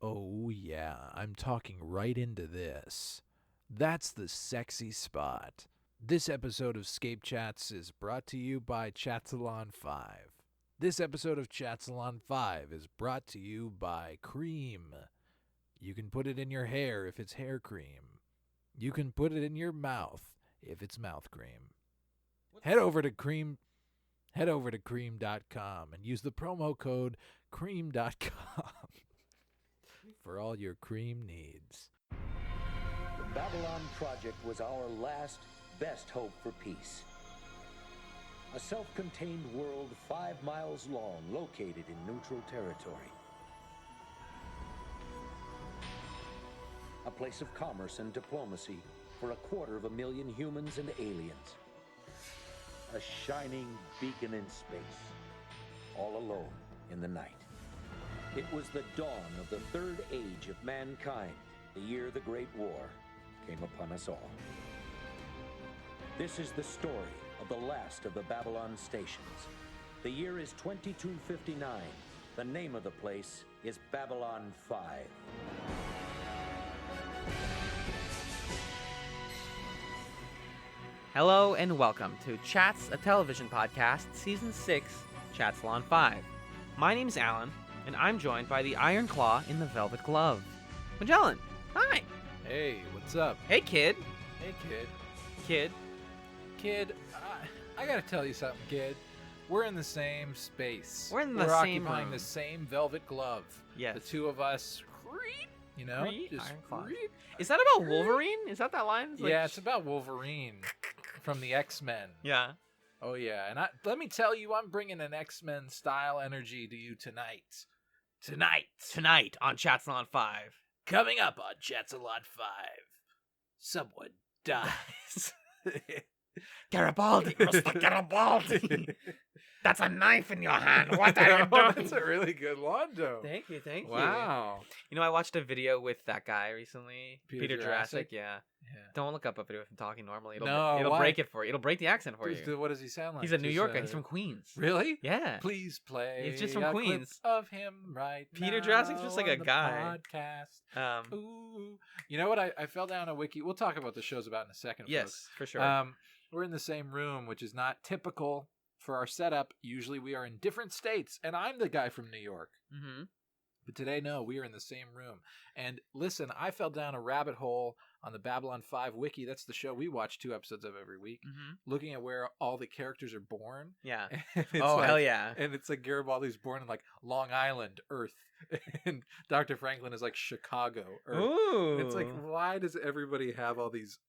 Oh, yeah, I'm talking right into this. That's the sexy spot. This episode of ScapeChatz is brought to you by Chatzylon 5. This episode of Chatzylon 5 is brought to you by cream. You can put it in your hair if it's hair cream. You can put it in your mouth if it's mouth cream. Head over to cream.com and use the promo code cream.com for all your cream needs. The Babylon Project was our last, best hope for peace. A self-contained world 5 miles long, located in neutral territory. A place of commerce and diplomacy for 250,000 humans and aliens. A shining beacon in space, all alone in the night. It was the dawn of the third age of mankind, the year the Great War came upon us all. This is the story of the last of the Babylon stations. The year is 2259. The name of the place is Babylon 5. Hello and welcome to Chatz, a television podcast, Season 6, Chatzylon 5. My name's Alan, and I'm joined by the Iron Claw in the Velvet Glove. Magellan, hi! Hey, what's up? Hey, kid. Hey, kid. Kid. Kid, I gotta tell you something, kid. We're in the same space. We're in the We're same occupying room. the same velvet glove. Yes. The two of us, you know? Just Iron Claw. Is that about Wolverine? Is that line? yeah, it's about Wolverine from the X-Men. Yeah. Oh, yeah. And let me tell you, I'm bringing an X-Men style energy to you tonight. Tonight on Chatzylon 5. Coming up on Chatzylon 5, someone dies. Garibaldi, Mr. Garibaldi. That's a knife in your hand. What are you doing? That's a really good Londo. Thank you. Wow. You know, I watched a video with that guy recently. Peter Jurassic? Yeah. Yeah. Don't look up a video of him talking normally. It'll why? break it for you. It'll break the accent for you. What does he sound like? He's a New Just, Yorker. He's from Queens. Really? Yeah. Please play. He's just from a Queens. clip of him right Peter now Jurassic's just like a on the guy. Podcast. Ooh. You know what? I fell down a wiki. We'll talk about the shows about in a second. Yes, folks. for sure. We're in the same room, which is not typical for our setup. Usually we are in different states, and I'm the guy from New York. Mm-hmm. But today, no, we are in the same room. And listen, I fell down a rabbit hole on the Babylon 5 wiki. That's the show we watch 2 episodes of every week, looking at where all the characters are born. Yeah. Oh, hell yeah. And it's like Garibaldi's born in like Long Island, Earth. And Dr. Franklin is like Chicago, Earth. Ooh. It's like, why does everybody have all these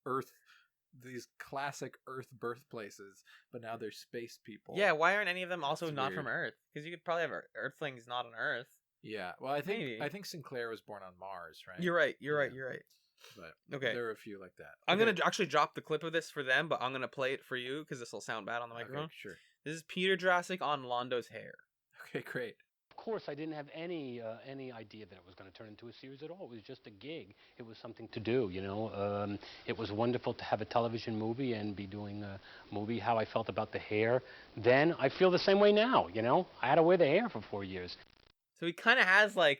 classic Earth birthplaces, but now they're space people? Yeah, why aren't any of them also It's not weird. from Earth? Because you could probably have Earthlings not on Earth. Yeah. Well, I Maybe. think Sinclair was born on Mars, right? You're right. Yeah. But Okay. there are a few like that. I'm going to actually drop the clip of this for them, but I'm going to play it for you because this will sound bad on the microphone. Okay, sure. This is Peter Jurassic on Londo's hair. Okay, great. Of course, I didn't have any idea that it was going to turn into a series at all. It was just a gig. It was something to do, you know. It was wonderful to have a television movie and be doing a movie. How I felt about the hair then, I feel the same way now, you know. I had to wear the hair for 4 years. So he kind of has like,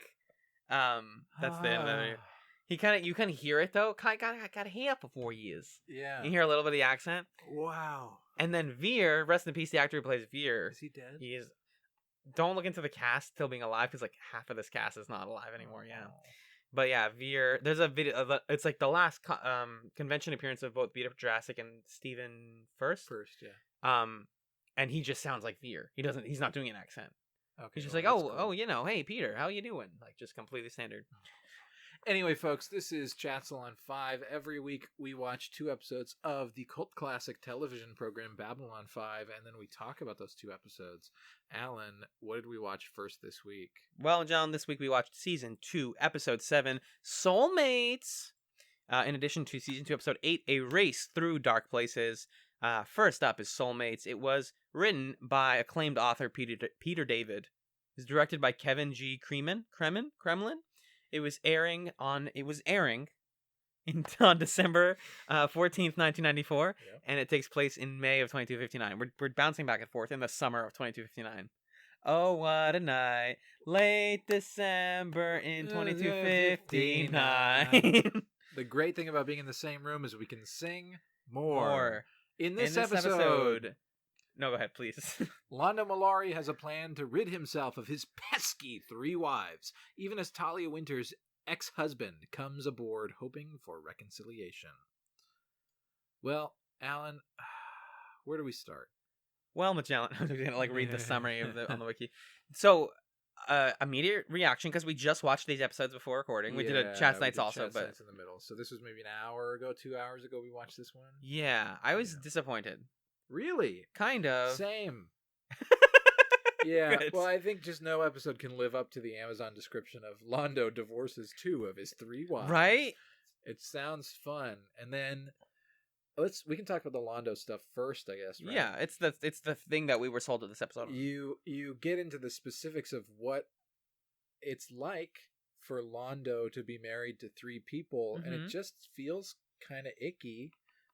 that's the end of it. You kind of hear it though. I got hair for 4 years. Yeah. You hear a little bit of the accent. Wow. And then Veer, rest in peace, the actor who plays Veer. Is he dead? He is. Don't look into the cast still being alive because like half of this cast is not alive anymore. Yeah. But yeah, Veer. There's a video of it's like the last convention appearance of both Peter Jurassic and Stephen First. Yeah. And he just sounds like Veer. He's not doing an accent. Okay. He's just well, like, that's cool. you know, hey Peter, how you doing? Like just completely standard. Anyway, folks, this is Chatzylon 5. Every week we watch 2 episodes of the cult classic television program Babylon 5, and then we talk about those 2 episodes. Alan, what did we watch first this week? Well, John, this week we watched Season 2, Episode 7, Soulmates. In addition to Season 2, Episode 8, A Race Through Dark Places. First up is Soulmates. It was written by acclaimed author Peter David. It's directed by Kevin G. Kremlin. It was airing on December 14th, 1994, and it takes place in May of 2259. We're bouncing back and forth in the summer of 2259. Oh, what a night. Late December in 2259. The great thing about being in the same room is we can sing more. More. In this episode, No, go ahead, please. Londo Mollari has a plan to rid himself of his pesky 3 wives, even as Talia Winter's ex-husband comes aboard hoping for reconciliation. Well, Alan, where do we start? Well, Magellan, I'm just gonna read the summary of on the wiki. So, immediate reaction because we just watched these episodes before recording. We did a Chatz Nights also, Chatz but Nights in the middle. So this was maybe an hour ago, 2 hours ago. We watched this one. yeah, I was disappointed. Really? Kind of. Same. Yeah. Good. Well, I think just no episode can live up to the Amazon description of Londo divorces 2 of his 3 wives. Right? It sounds fun, and then we can talk about the Londo stuff first, I guess. Right? Yeah, it's the thing that we were sold to this episode. You get into the specifics of what it's like for Londo to be married to 3 people, and it just feels kind of icky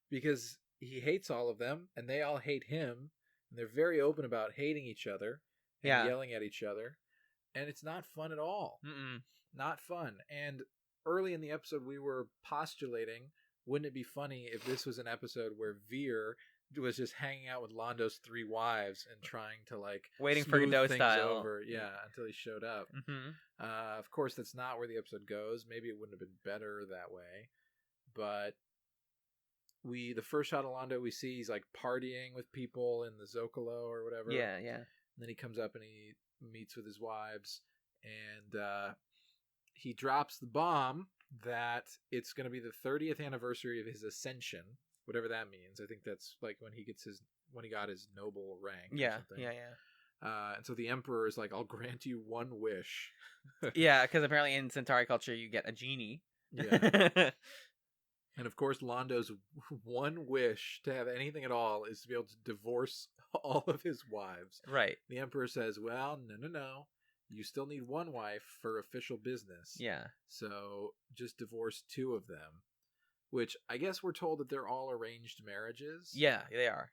because he hates all of them, and they all hate him, and they're very open about hating each other and yelling at each other, and it's not fun at all. Not fun. And early in the episode, we were postulating, wouldn't it be funny if this was an episode where Veer was just hanging out with Londo's 3 wives and trying to waiting for smooth Godot things style over, until he showed up. Of course, that's not where the episode goes. Maybe it wouldn't have been better that way, but the first shot of Londo we see, he's partying with people in the Zocalo or whatever. Yeah. And then he comes up and he meets with his wives, and he drops the bomb that it's going to be the 30th anniversary of his ascension, whatever that means. I think that's when he got his noble rank. Yeah. Or something. Yeah. And so the Emperor is like, I'll grant you 1 wish. Yeah, because apparently in Centauri culture you get a genie. Yeah. And of course, Londo's 1 wish to have anything at all is to be able to divorce all of his wives. Right. The Emperor says, well, no. You still need 1 wife for official business. Yeah. So just divorce 2 of them. Which I guess we're told that they're all arranged marriages. Yeah, they are.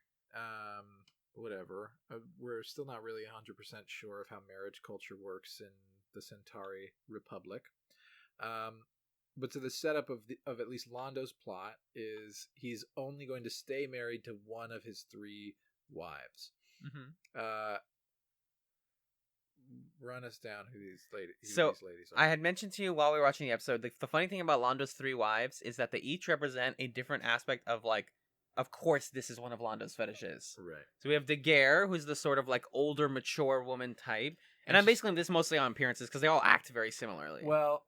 Whatever. We're still not really 100% sure of how marriage culture works in the Centauri Republic. But so the setup of at least Londo's plot is he's only going to stay married to 1 of his 3 wives. Run us down who these ladies are. I had mentioned to you while we were watching the episode, the funny thing about Londo's 3 wives is that they each represent a different aspect of of course this is one of Londo's fetishes. Right. So we have Daguerre, who's the sort of older, mature woman type. And I'm basically this mostly on appearances because they all act very similarly. Well,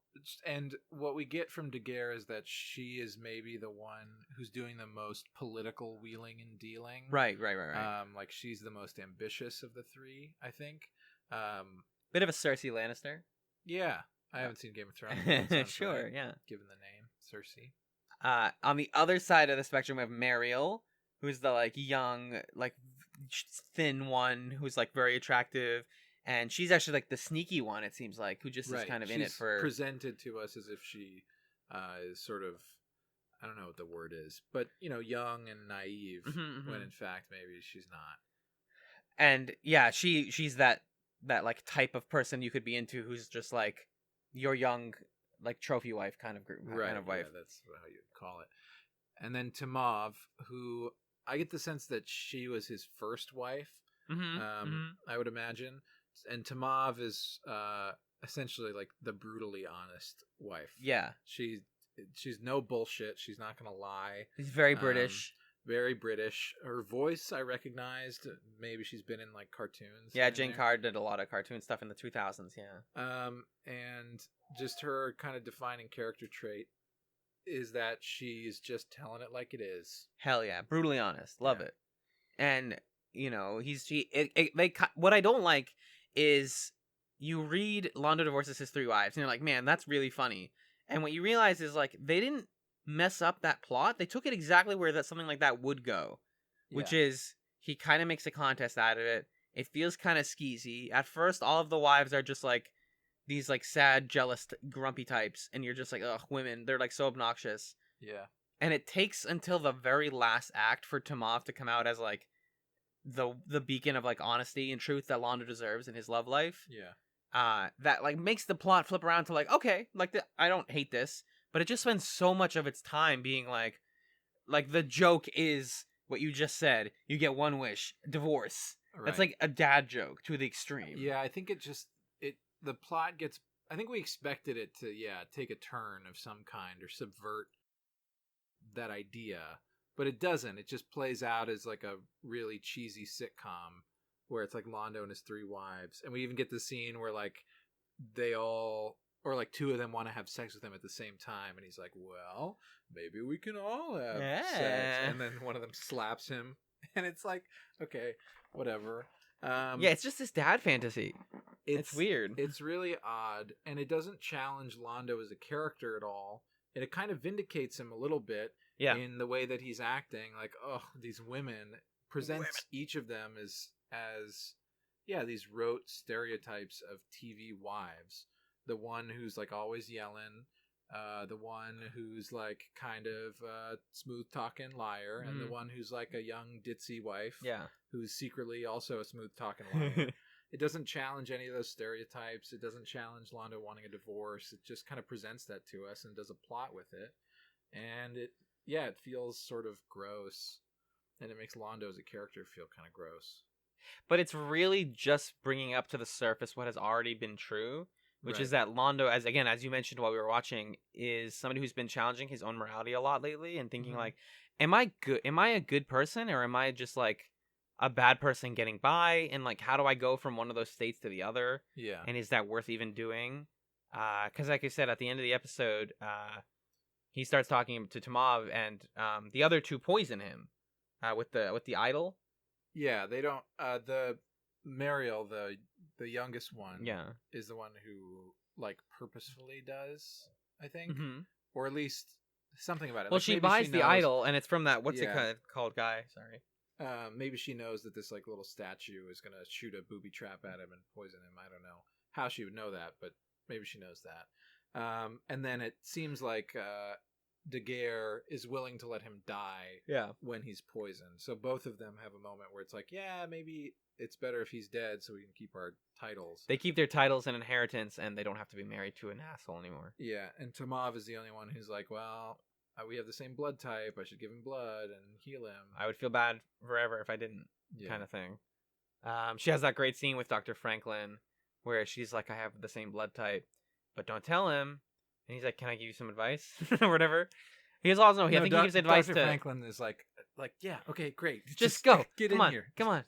and what we get from Daguerre is that she is maybe the one who's doing the most political wheeling and dealing. Right. She's the most ambitious of the 3, I think. Bit of a Cersei Lannister. Yeah. I haven't seen Game of Thrones. Sure, right, yeah. Given the name, Cersei. On the other side of the spectrum, we have Mariel, who's the young, thin one who's very attractive. And she's actually the sneaky one, it seems like, who just is kind of in it for... presented to us as if she is sort of, I don't know what the word is, but, young and naive, when in fact maybe she's not. And, yeah, she's that type of person you could be into who's just, your young, trophy wife kind of group. Right, kind of wife. Yeah, that's how you call it. And then Tamav, who I get the sense that she was his first wife, I would imagine. And Tamav is essentially the brutally honest wife. Yeah. She's no bullshit. She's not going to lie. She's very British. Very British. Her voice I recognized. Maybe she's been in cartoons. Yeah, Jane Carr did a lot of cartoon stuff in the 2000s, yeah. And just her kind of defining character trait is that she's just telling it like it is. Hell yeah. Brutally honest. Love it. And, what I don't like is you read Londo divorces his 3 wives and you're like, man, that's really funny. And what you realize is they didn't mess up that plot. They took it exactly where something like that would go, which is he kind of makes a contest out of it. It feels kind of skeezy. At first, all of the wives are just these sad, jealous, grumpy types. And you're just ugh, women. They're so obnoxious. Yeah. And it takes until the very last act for Tamav to come out as the beacon of like honesty and truth that Londo deserves in his love life. Yeah. That like makes the plot flip around to like, okay, like I don't hate this, but it just spends so much of its time being like the joke is what you just said. You get one wish, divorce. Right. That's like a dad joke to the extreme. Yeah, I think the plot gets. I think we expected it to take a turn of some kind or subvert that idea, but it doesn't. It just plays out as like a really cheesy sitcom where it's like Londo and his 3 wives, and we even get the scene where like they all or like 2 of them want to have sex with him at the same time, and he's like, "Well, maybe we can all have sex," and then one of them slaps him, and it's like, okay, whatever. Yeah, it's just this dad fantasy. It's weird. It's really odd, and it doesn't challenge Londo as a character at all. And it kind of vindicates him a little bit in the way that he's acting. Like, oh, these women presents each of them as these rote stereotypes of TV wives. The one who's like always yelling, the one who's like kind of smooth talking liar, and the one who's like a young ditzy wife. Yeah. Who's secretly also a smooth talking liar. It doesn't challenge any of those stereotypes. It doesn't challenge Londo wanting a divorce. It just kind of presents that to us and does a plot with it. And it feels sort of gross. And it makes Londo as a character feel kind of gross. But it's really just bringing up to the surface what has already been true, which is that Londo, as you mentioned while we were watching, is somebody who's been challenging his own morality a lot lately and thinking like, am I a good person, or am I just like a bad person getting by, and like how do I go from one of those states to the other? Yeah. And is that worth even doing? Because like I said, at the end of the episode, he starts talking to Tamav, and the other 2 poison him with the idol. Yeah, they don't. The Mariel, the youngest one, is the one who like purposefully does, I think, or at least something about it. Well, like, she buys the idol, and it's from that it called guy. Sorry. Maybe she knows that this like little statue is gonna shoot a booby trap at him and poison him. I don't know how she would know that, but maybe she knows that. And then it seems like Daguerre is willing to let him die when he's poisoned. So both of them have a moment where it's like, yeah, maybe it's better if he's dead so we can keep our titles. They keep their titles and inheritance, and they don't have to be married to an asshole anymore. Yeah, and Tamav is the only one who's like, well, we have the same blood type. I should give him blood and heal him. I would feel bad forever if I didn't, kind of thing. She has that great scene with Dr. Franklin where she's like, I have the same blood type, but don't tell him. And he's like, can I give you some advice? or whatever. He has also, I think he gives advice Dr. to... Franklin is like, yeah, okay, great. Just go. Get Come in on. here. Come on.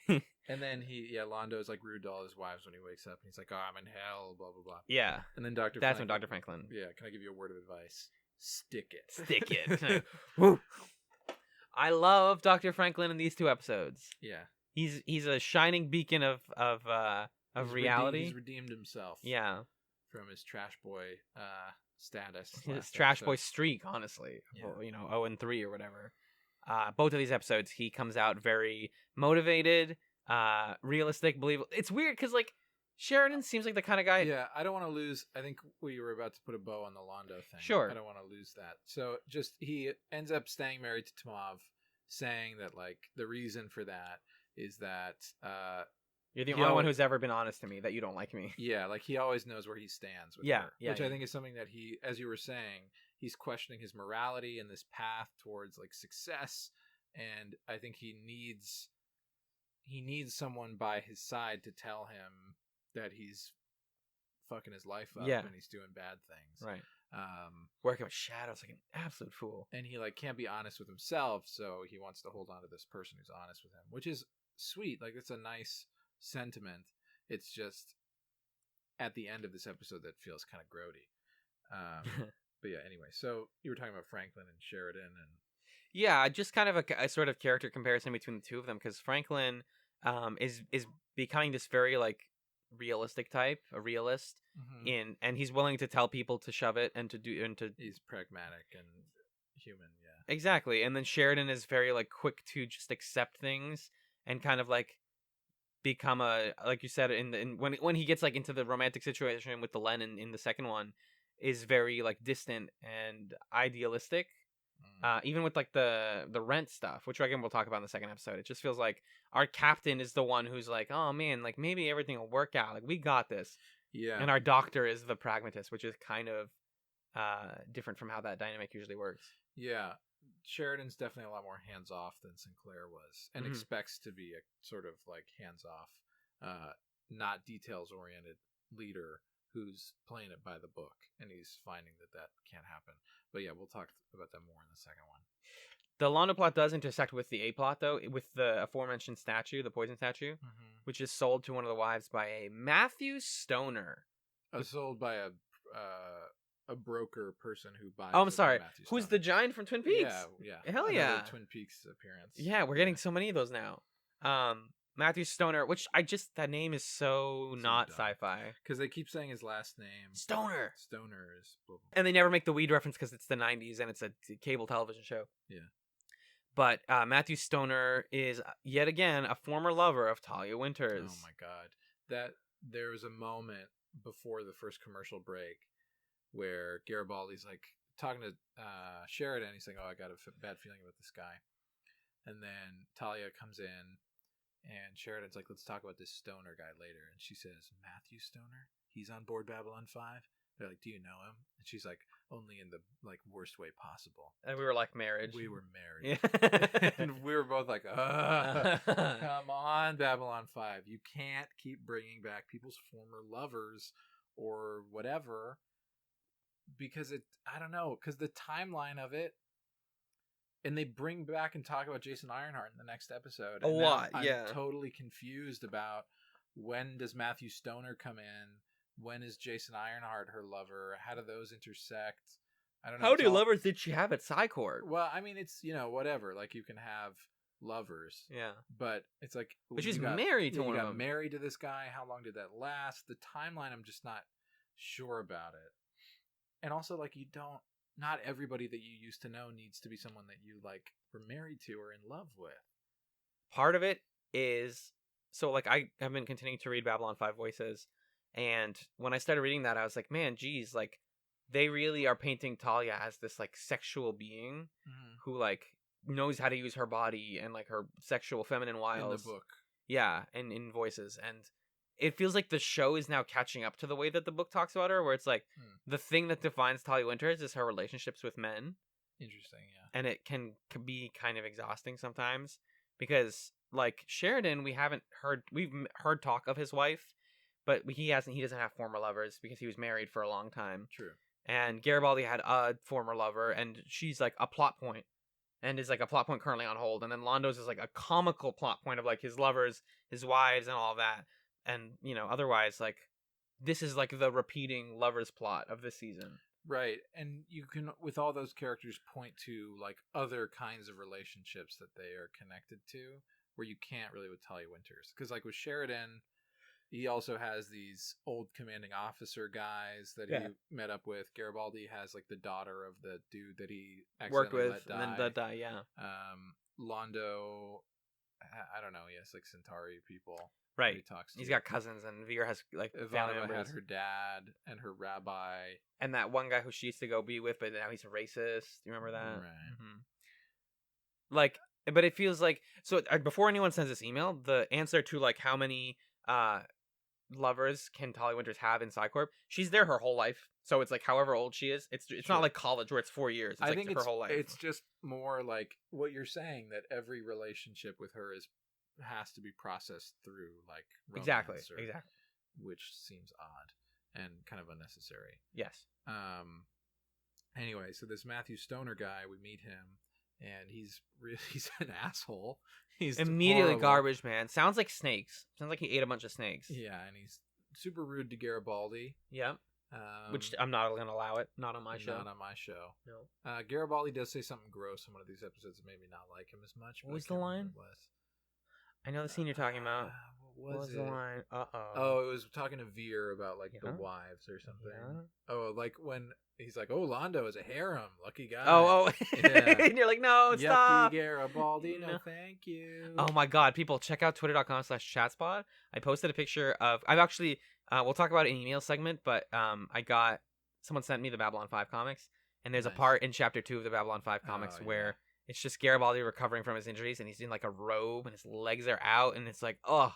And then Londo is like rude to all his wives when he wakes up. And he's like, oh, I'm in hell, blah, blah, blah. Yeah. And then That's when Dr. Franklin... Yeah, can I give you a word of advice? Stick it. Stick it. Woo. I love Dr. Franklin in these 2 episodes. Yeah. He's a shining beacon of reality. He's redeemed himself. Yeah. From his trash boy status. His trash boy streak, honestly. Yeah. 0-3 or whatever. Both of these episodes, he comes out very motivated, realistic, believable. It's weird because, like, Sheridan seems like the kind of guy... Yeah, I don't want to lose... I think we were about to put a bow on the Londo thing. Sure. I don't want to lose that. So, he ends up staying married to Tamav, saying that, like, the reason for that is that... You're the only one who's ever been honest to me, that you don't like me. Yeah, like, he always knows where he stands with her. Which I think is something that he, as you were saying, he's questioning his morality and this path towards, like, success. And I think he needs someone by his side to tell him that he's fucking his life up and he's doing bad things. Right. Working with shadows like an absolute fool. And he like can't be honest with himself, so he wants to hold on to this person who's honest with him, which is sweet. Like, it's a nice sentiment. It's just at the end of this episode that feels kind of grody. But yeah, anyway, so you were talking about Franklin and Sheridan and... Yeah, just kind of a sort of character comparison between the 2 of them, because Franklin is becoming this very like realistic type, a realist, and he's willing to tell people to shove it and to he's pragmatic and human. Exactly. And then Sheridan is very like quick to just accept things and kind of like become a, like you said, when he gets like into the romantic situation with Delenn in the second one, is very like distant and idealistic. Even with like the rent stuff, which again we'll talk about in the second episode. It just feels like our captain is the one who's like, oh man, like maybe everything will work out. Like we got this. Yeah. And our doctor is the pragmatist, which is kind of different from how that dynamic usually works. Yeah. Sheridan's definitely a lot more hands-off than Sinclair was, and expects to be a sort of like hands-off, not details-oriented leader who's playing it by the book, and he's finding that can't happen. But yeah, we'll talk about that more in the second one. The Londo plot does intersect with the A plot, though, with the aforementioned statue, the poison statue, which is sold to one of the wives by a Matthew Stoner. Sold by a broker person who buys. Oh, I'm sorry. Matthew Who's Stoner. the giant from Twin Peaks? Yeah. Hell Another yeah. Twin Peaks appearance. Yeah, we're getting so many of those now. Matthew Stoner, which that name is so not dumb. sci-fi. Because they keep saying his last name. Stoner. Stoner is. Blah, blah. And they never make the weed reference because it's the 90s and it's a cable television show. Yeah. But Matthew Stoner is yet again a former lover of Talia Winters. Oh my god. There was a moment before the first commercial break where Garibaldi's like talking to Sheridan. He's like, oh, I got a bad feeling about this guy. And then Talia comes in and Sheridan's like, let's talk about this Stoner guy later. And she says, Matthew Stoner? He's on board Babylon 5? They're like, do you know him? And she's like, only in the like worst way possible. And we were like marriage. We were married. Yeah. And we were both like, come on, Babylon 5. You can't keep bringing back people's former lovers or whatever. Because I don't know, because the timeline of it, and they bring back and talk about Jason Ironheart in the next episode. A lot, I'm yeah. totally confused about when does Matthew Stoner come in? When is Jason Ironheart her lover? How do those intersect? I don't know. How many lovers did she have at Psycord? Well, I mean, it's, whatever. Like, you can have lovers. Yeah. But it's like... But she's married to one of them. You got married to this guy. How long did that last? The timeline, I'm just not sure about it. And also, like, not everybody that you used to know needs to be someone that you, like, were married to or in love with. Part of it is... So, like, I have been continuing to read Babylon 5 Voices, and when I started reading that, I was like, man, geez, like, they really are painting Talia as this, like, sexual being who, like, knows how to use her body and, like, her sexual feminine wiles. In the book. Yeah, and in Voices. And it feels like the show is now catching up to the way that the book talks about her, where it's like, the thing that defines Talia Winters is her relationships with men. Interesting, yeah. And it can be kind of exhausting sometimes, because, like, Sheridan, we've heard talk of his wife, but he doesn't have former lovers because he was married for a long time. True. And Garibaldi had a former lover, and she's like a plot point, and is like a plot point currently on hold. And then Londo's is like a comical plot point of like his lovers, his wives, and all that. And, otherwise, like, this is like the repeating lovers plot of this season. Right. And you can, with all those characters, point to like other kinds of relationships that they are connected to, where you can't really with Talia Winters. Because like with Sheridan, he also has these old commanding officer guys that he met up with. Garibaldi has like the daughter of the dude that he worked with let die. and then let die. Yeah. Londo, I don't know. He has like Centauri people. Right. He talks to. He's got cousins, and Vera has like family Ivanova members. had her dad and her rabbi, and that one guy who she used to go be with, but now he's a racist. Do you remember that? Right. Mm-hmm. Like, but it feels like, so before anyone sends this email, the answer to like how many lovers can Talia Winters have in Psycorp, she's there her whole life. So it's like however old she is, it's not like college where it's 4 years. It's like her whole life. It's just more like what you're saying, that every relationship with her has to be processed through like romance exactly, which seems odd and kind of unnecessary. Yes. Anyway, so this Matthew Stoner guy, we meet him, and he's an asshole. He's immediately horrible. garbage, man. Sounds like snakes. Sounds like he ate a bunch of snakes. Yeah, and he's super rude to Garibaldi. Yeah. Which I'm not going to allow it. Not on my show. Not on my show. No. Garibaldi does say something gross in one of these episodes that made me not like him as much. What was the line? I know the scene you're talking about. What was the line? Oh, it was talking to Veer about like the wives or something. Yeah. Oh, like when he's like, "Oh, Londo is a harem, lucky guy." Oh, yeah. And you're like, "No, yucky stop." Garibaldi, no, thank you. Oh my God, people, check out twitter.com/chatspod. I posted a picture of. I've actually. We'll talk about it in an email segment, but I got someone sent me the Babylon 5 comics, And there's a Nice. part in chapter 2 of the Babylon 5 comics Oh, where yeah. it's just Garibaldi recovering from his injuries, and he's in like a robe, and his legs are out, and it's like, oh,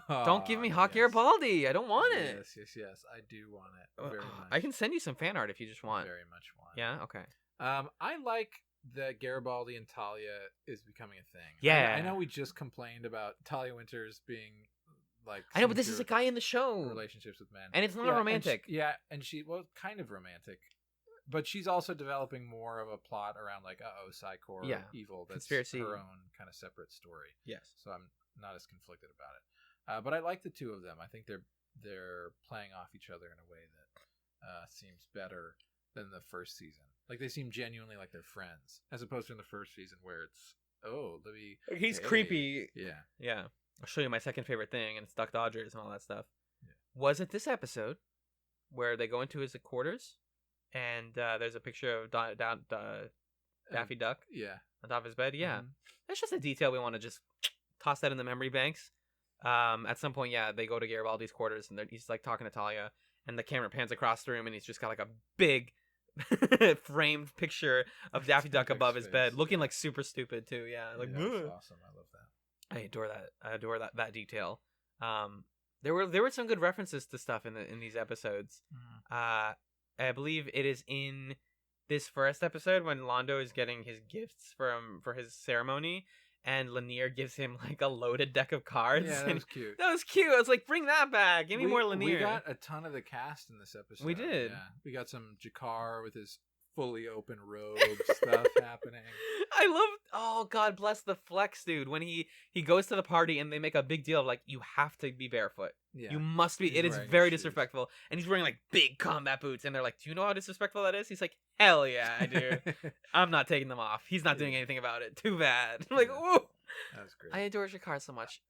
don't give me Hawk Garibaldi. I don't want it. Yes. I do want it very much. I can send you some fan art if you just want. Very much want. Yeah. Okay. I like that Garibaldi and Talia is becoming a thing. Yeah. I know we just complained about Talia Winters being like. I know, but this is a guy in the show. Relationships with men, and it's not Yeah, romantic. and she well, kind of romantic, but she's also developing more of a plot around like Psychor evil that's Conspiracy. her own kind of separate story. Yes. So I'm not as conflicted about it. But I like the two of them. I think they're playing off each other in a way that seems better than the first season. Like they seem genuinely like they're friends, as opposed to in the first season where it's He's creepy. Yeah. Yeah. I'll show you my second favorite thing, and it's Duck Dodgers and all that stuff. Yeah. Was it this episode where they go into his quarters and there's a picture of Daffy Duck Yeah. on top of his bed? Yeah. Mhm. That's just a detail we want to just toss that in the memory banks. At some point, they go to Garibaldi's quarters, and he's like talking to Talia, and the camera pans across the room, and he's just got like a big framed picture of Daffy Duck above his bed, looking like super stupid too. Yeah, like that's "Ugh." awesome. I love that. I adore that. I adore that detail. There were some good references to stuff in these episodes. Mhm. I believe it is in this first episode when Londo is getting his gifts for his ceremony, and Lanier gives him like a loaded deck of cards. Yeah, that and was cute. that was cute. I was like, bring that back. Give me more Lanier. We got a ton of the cast in this episode. We did. Yeah. We got some Jakar with his fully open robe stuff happening. I love. Oh, God bless the flex, dude. When he goes to the party and they make a big deal of like, you have to be barefoot. Yeah. You must be. He's It is wearing very his shoes. disrespectful. And he's wearing like big combat boots. And they're like, do you know how disrespectful that is? He's like, hell yeah, I do. I'm not taking them off. He's not doing anything about it. Too bad. I'm like, Yeah. ooh. That was great. I adore Jakar so much.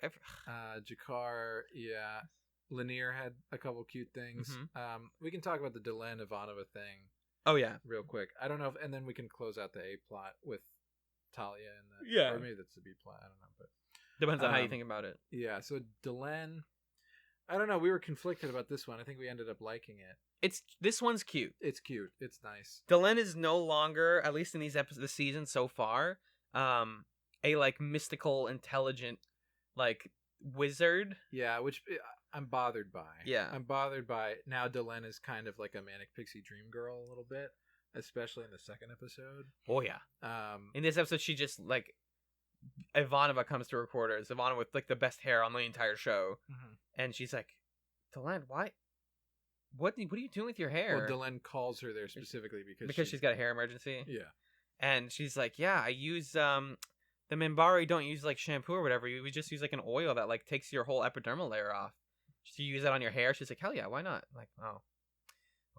Jakar, yeah. Lanier had a couple cute things. Mhm. We can talk about the Delenn Ivanova thing Oh, yeah. real quick. I don't know if, and then we can close out the A plot with Talia and the, Yeah. or maybe that's the B plot. I don't know, but Depends on how you Um, think about it. yeah. So Delenn, I don't know. We were conflicted about this one. I think we ended up liking it. This one's cute. It's cute. It's nice. Delenn is no longer, at least in these episodes, the season so far, a like mystical, intelligent, like wizard. Yeah, which I'm bothered by. Yeah. I'm bothered by now. Delenn is kind of like a manic pixie dream girl a little bit, especially in the second episode. Oh yeah. In this episode, she just like Ivanova comes to her quarters. Ivanova with like the best hair on the entire show, Mhm. and she's like, "Delenn, why? What are you doing with your hair?" Well, Delenn calls her there specifically because she's got a hair emergency. Yeah. And she's like, "Yeah, I use the Minbari don't use like shampoo or whatever. We just use like an oil that like takes your whole epidermal layer off. So you use that on your hair." She's like, "Hell yeah, why not?" I'm like, oh.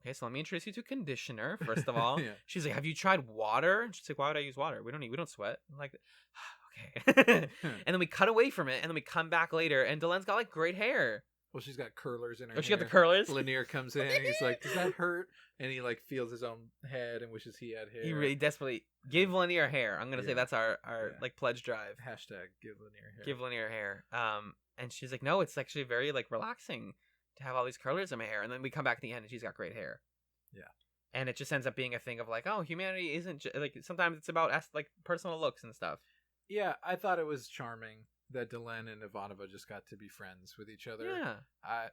Okay, so let me introduce you to conditioner first of all. Yeah. She's like, "Have you tried water?" And she's like, "Why would I use water? We don't sweat." I'm like, okay. And then we cut away from it, and then we come back later, and Delenn's got like great hair. Well, she's got curlers in her. Oh, she got the hair. curlers. Lanier comes in. He's like, "Does that hurt?" And he like feels his own head and wishes he had hair. He really desperately give Lanier hair. I'm gonna say Yeah. that's our Yeah. like pledge drive. Hashtag give Lanier hair. Give Lanier hair. And she's like, "No, it's actually very like relaxing to have all these curlers in my hair." And then we come back at the end, and she's got great hair. Yeah. And it just ends up being a thing of like, oh, humanity isn't like sometimes it's about like personal looks and stuff. Yeah, I thought it was charming that Delenn and Ivanova just got to be friends with each other. Yeah.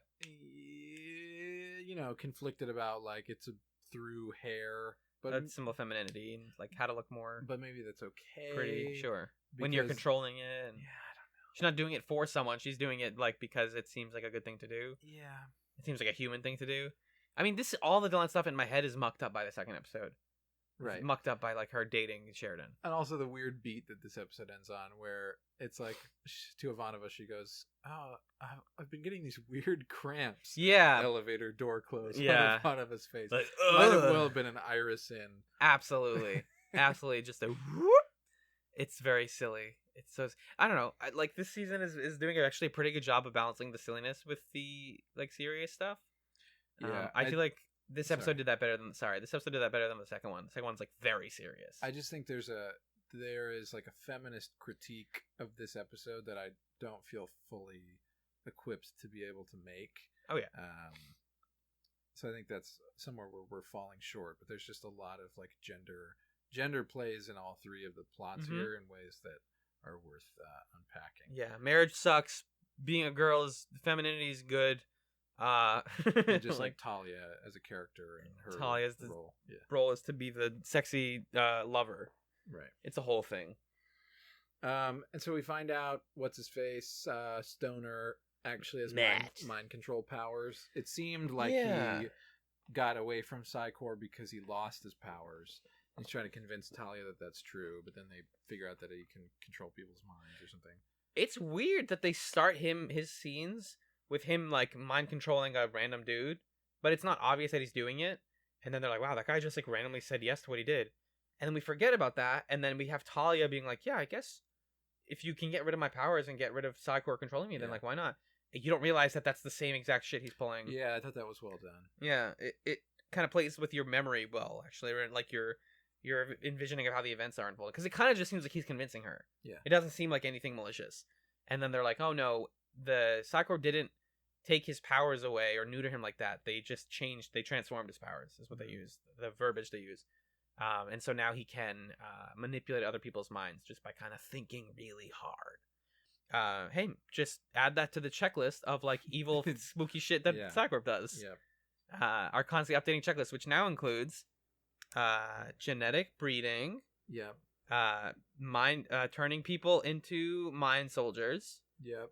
Conflicted about like it's through hair, but That's symbol of femininity and like how to look more but maybe that's okay. pretty. Sure. When you're because- controlling it. And Yeah, I don't know. she's not doing it for someone. She's doing it like because it seems like a good thing to do. Yeah. It seems like a human thing to do. I mean, all the Delenn stuff in my head is mucked up by the second episode. Right. It's mucked up by like her dating Sheridan. And also the weird beat that this episode ends on, where it's like to Ivanova, she goes, "Oh, I've been getting these weird cramps." Yeah. Elevator door closed. Yeah. On Ivanova's face. Like, Might have ugh. well been an iris in. Absolutely. Absolutely. Just a whoop. It's very silly. It's so I don't know. Like this season is doing actually a pretty good job of balancing the silliness with the like serious stuff. Yeah, I feel like this episode sorry. did that better than the second one. The second one's like very serious. I just think there is like a feminist critique of this episode that I don't feel fully equipped to be able to make. Oh, yeah. So I think that's somewhere where we're falling short. But there's just a lot of like gender plays in all three of the plots here in ways that are worth unpacking. Yeah, marriage sucks. Being a girl is femininity is good. And just like Talia as a character and her Talia's role. role is to be the sexy lover. Right. It's a whole thing. And so we find out what's his face, Stoner actually has mind control powers. It seemed like he got away from Psychor because he lost his powers. He's trying to convince Talia that that's true, but then they figure out that he can control people's minds or something. It's weird that they start his scenes with him like mind controlling a random dude, but it's not obvious that he's doing it. And then they're like, wow, that guy just like randomly said yes to what he did. And then we forget about that, and then we have Talia being like, yeah, I guess if you can get rid of my powers and get rid of Psychor controlling me, then like why not? You don't realize that that's the same exact shit he's pulling. Yeah, I thought that was well done. Yeah, it kind of plays with your memory well, actually, or like your envisioning of how the events are unfolding, because it kind of just seems like he's convincing her. Yeah, it doesn't seem like anything malicious. And then they're like, oh no, the Psychor didn't take his powers away or neuter him like that. They just transformed his powers, is what they use, the verbiage they use. And so now he can manipulate other people's minds just by kind of thinking really hard. Hey, just add that to the checklist of like evil, spooky shit that Psychor does. Yeah. Our constantly updating checklist, which now includes genetic breeding. Yeah. Mind turning people into mind soldiers. Yep.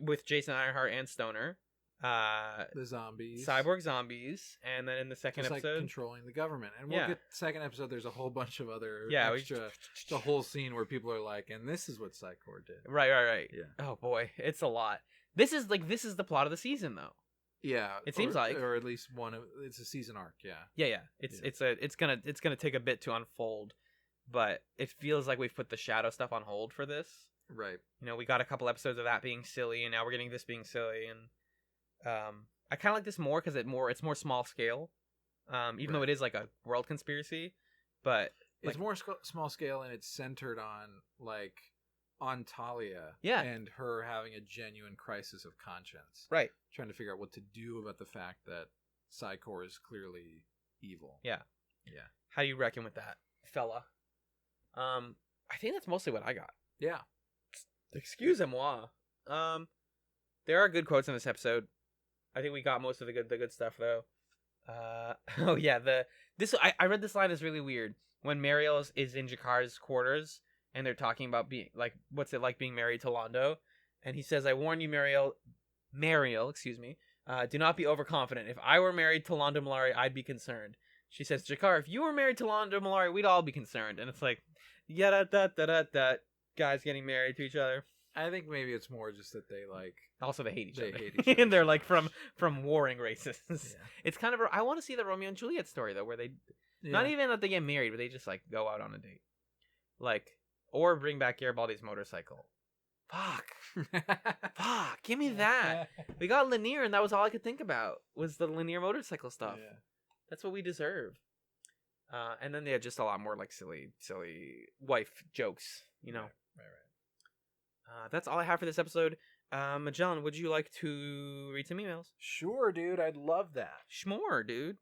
With Jason Ironheart and Stoner. The zombies, cyborg zombies, and then in the second episode, like controlling the government. And we'll get second episode. There's a whole bunch of other extra. The whole scene where people are like, and this is what Psychor did. Right. Yeah. Oh boy, it's a lot. This is the plot of the season, though. Yeah, it seems like, or at least one of it's a season arc. Yeah. It's gonna take a bit to unfold, but it feels like we've put the shadow stuff on hold for this. Right. You know, we got a couple episodes of that being silly, and now we're getting this being silly, and I kind of like this more because it's more small scale, even though it is like a world conspiracy, but it's more small scale, and it's centered on Talia, and her having a genuine crisis of conscience, right? Trying to figure out what to do about the fact that Psychor is clearly evil. Yeah. How do you reckon with that, fella? I think that's mostly what I got. Yeah. Excusez-moi. There are good quotes in this episode. I think we got most of the good stuff though. Oh yeah, I read this line is really weird. When Mariel is in Jakar's quarters and they're talking about being like, what's it like being married to Londo, and he says, "I warn you, Mariel, excuse me, do not be overconfident. If I were married to Londo Mollari, I'd be concerned." She says, "Jakar, if you were married to Londo Mollari, we'd all be concerned." And it's like, that guys getting married to each other. I think maybe it's more just that they like. Also, they hate each other. And they're like from warring races. Yeah. It's kind of. I want to see the Romeo and Juliet story though, where they not even that they get married, but they just like go out on a date, like, or bring back Garibaldi's motorcycle. Fuck, give me that. We got Lanier, and that was all I could think about was the Lanier motorcycle stuff. Yeah. That's what we deserve. And then they had just a lot more like silly wife jokes, you know. Right. That's all I have for this episode. Magellan, would you like to read some emails? Sure, dude. I'd love that. Schmore, dude.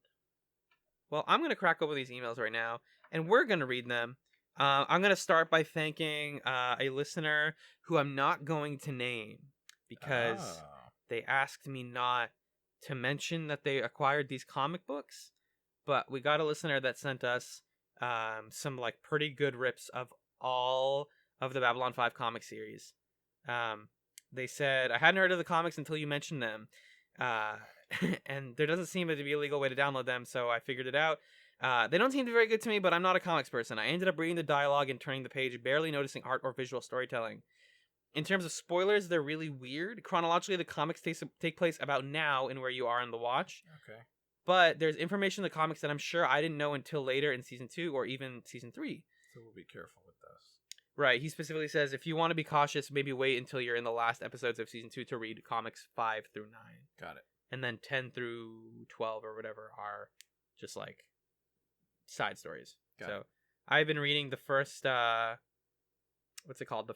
Well, I'm going to crack over these emails right now, and we're going to read them. I'm going to start by thanking a listener who I'm not going to name because they asked me not to mention that they acquired these comic books. But we got a listener that sent us some like pretty good rips of all of the Babylon 5 comic series. They said, I hadn't heard of the comics until you mentioned them. And there doesn't seem to be a legal way to download them, so I figured it out. They don't seem to be very good to me, but I'm not a comics person. I ended up reading the dialogue and turning the page, barely noticing art or visual storytelling. In terms of spoilers, they're really weird. Chronologically, the comics take place about now in where you are in the watch. Okay. But there's information in the comics that I'm sure I didn't know until later in Season 2 or even Season 3. So we'll be careful with this. Right. He specifically says, if you want to be cautious, maybe wait until you're in the last episodes of Season 2 to read comics 5 through 9. Got it. And then 10 through 12 or whatever are just like side stories. Got it. I've been reading the first, what's it called? The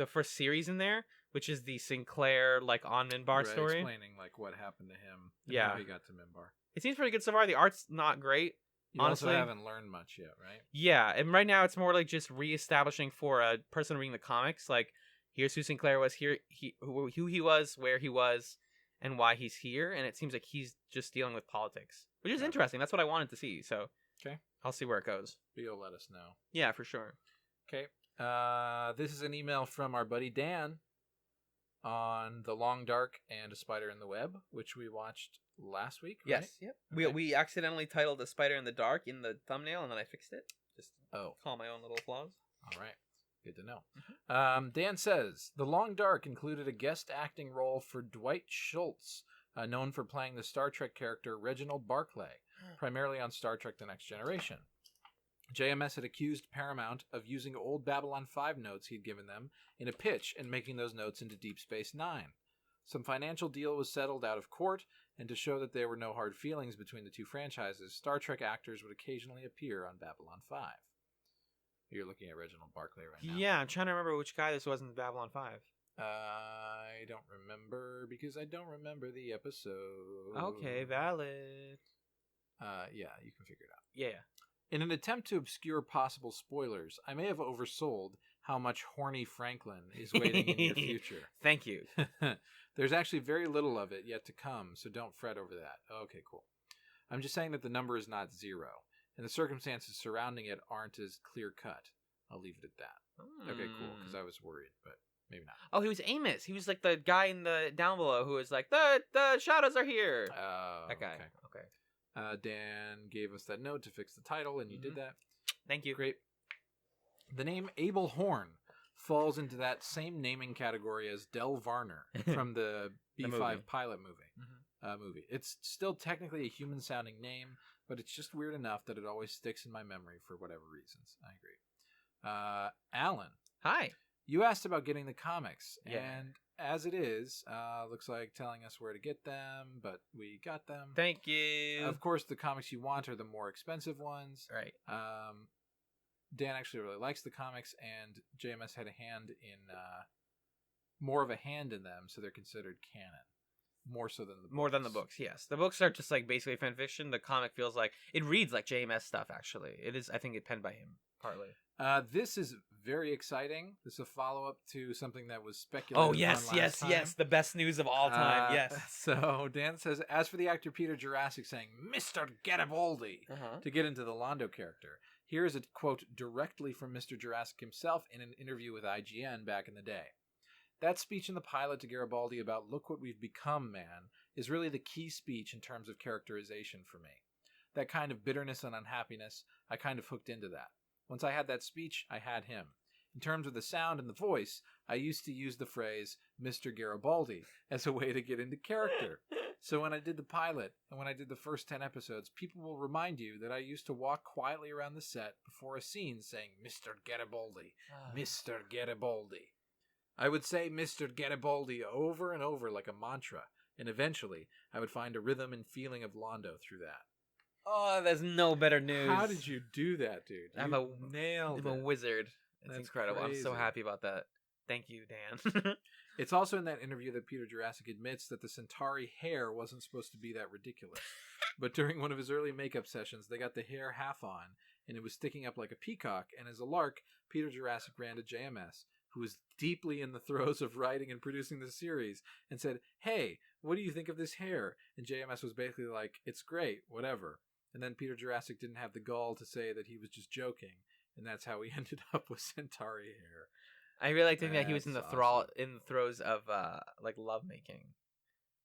first series in there, which is the Sinclair, like, on Minbar story. Explaining, like, what happened to him and how he got to Minbar. It seems pretty good so far. The art's not great. You Honestly, also haven't learned much yet, right? Yeah, and right now it's more like just reestablishing for a person reading the comics. Like, here's who Sinclair was, who he was, where he was, and why he's here. And it seems like he's just dealing with politics, which is interesting. That's what I wanted to see. So, okay, I'll see where it goes. You'll let us know. Yeah, for sure. Okay. This is an email from our buddy Dan on The Long Dark and A Spider in the Web, which we watched last week, right? Yes. Yep. Okay. We accidentally titled "A Spider in the Dark" in the thumbnail, and then I fixed it. Just call my own little flaws. All right. Good to know. Dan says, The Long Dark included a guest acting role for Dwight Schultz, known for playing the Star Trek character Reginald Barclay, primarily on Star Trek The Next Generation. JMS had accused Paramount of using old Babylon 5 notes he'd given them in a pitch and making those notes into Deep Space Nine. Some financial deal was settled out of court, and to show that there were no hard feelings between the two franchises, Star Trek actors would occasionally appear on Babylon 5. You're looking at Reginald Barclay right now. Yeah, I'm trying to remember which guy this was in Babylon 5. I don't remember because I don't remember the episode. Okay, valid. Yeah, you can figure it out. Yeah. In an attempt to obscure possible spoilers, I may have oversold how much horny Franklin is waiting in your future. Thank you. There's actually very little of it yet to come, so don't fret over that. Okay, cool. I'm just saying that the number is not 0, and the circumstances surrounding it aren't as clear-cut. I'll leave it at that. Okay, cool, because I was worried, but maybe not. Oh, he was Amos. He was like the guy in the down below who was like, the shadows are here. That guy. Okay. Dan gave us that note to fix the title, and you did that. Thank you. Great. The name Abel Horn falls into that same naming category as Del Varner from the B5 movie. pilot movie. It's still technically a human-sounding name, but it's just weird enough that it always sticks in my memory for whatever reasons. I agree. Alan. Hi. You asked about getting the comics, Yeah. and as it is, looks like telling us where to get them, but we got them. Thank you. Of course, the comics you want are the more expensive ones. Right. Dan actually really likes the comics, and JMS had a hand in more of a hand in them, so they're considered canon. More so than the books. More than the books, yes. The books are just like basically fan fiction. The comic feels like it reads like JMS stuff. Actually, it is. I think it's penned by him partly. This is very exciting. This is a follow-up to something that was speculated. Oh yes, on last time. yes. The best news of all time. Yes. So Dan says, as for the actor Peter Jurassic saying "Mr. Garibaldi" to get into the Londo character, here is a quote directly from Mr. Jurassic himself in an interview with IGN back in the day. That speech in the pilot to Garibaldi about "Look what we've become, man," is really the key speech in terms of characterization for me. That kind of bitterness and unhappiness, I kind of hooked into that. Once I had that speech, I had him. In terms of the sound and the voice, I used to use the phrase Mr. Garibaldi as a way to get into character. So when I did the pilot, and when I did the first 10 episodes, people will remind you that I used to walk quietly around the set before a scene saying, Mr. Garibaldi, Mr. Garibaldi. I would say Mr. Garibaldi over and over like a mantra, and eventually I would find a rhythm and feeling of Londo through that. Oh, there's no better news. How did you do that, dude? I'm You nailed I'm a it. wizard. It's That's incredible. I'm so crazy. happy about that. Thank you, Dan. It's also in that interview that Peter Jurassic admits that the Centauri hair wasn't supposed to be that ridiculous. But during one of his early makeup sessions, they got the hair half on, and it was sticking up like a peacock, and as a lark, Peter Jurassic ran to JMS, who was deeply in the throes of writing and producing the series, and said, hey, what do you think of this hair? And JMS was basically like, it's great, whatever. And then Peter Jurassic didn't have the gall to say that he was just joking, and that's how he ended up with Centauri hair. I really like to think that he was in the That's in the throes of like lovemaking,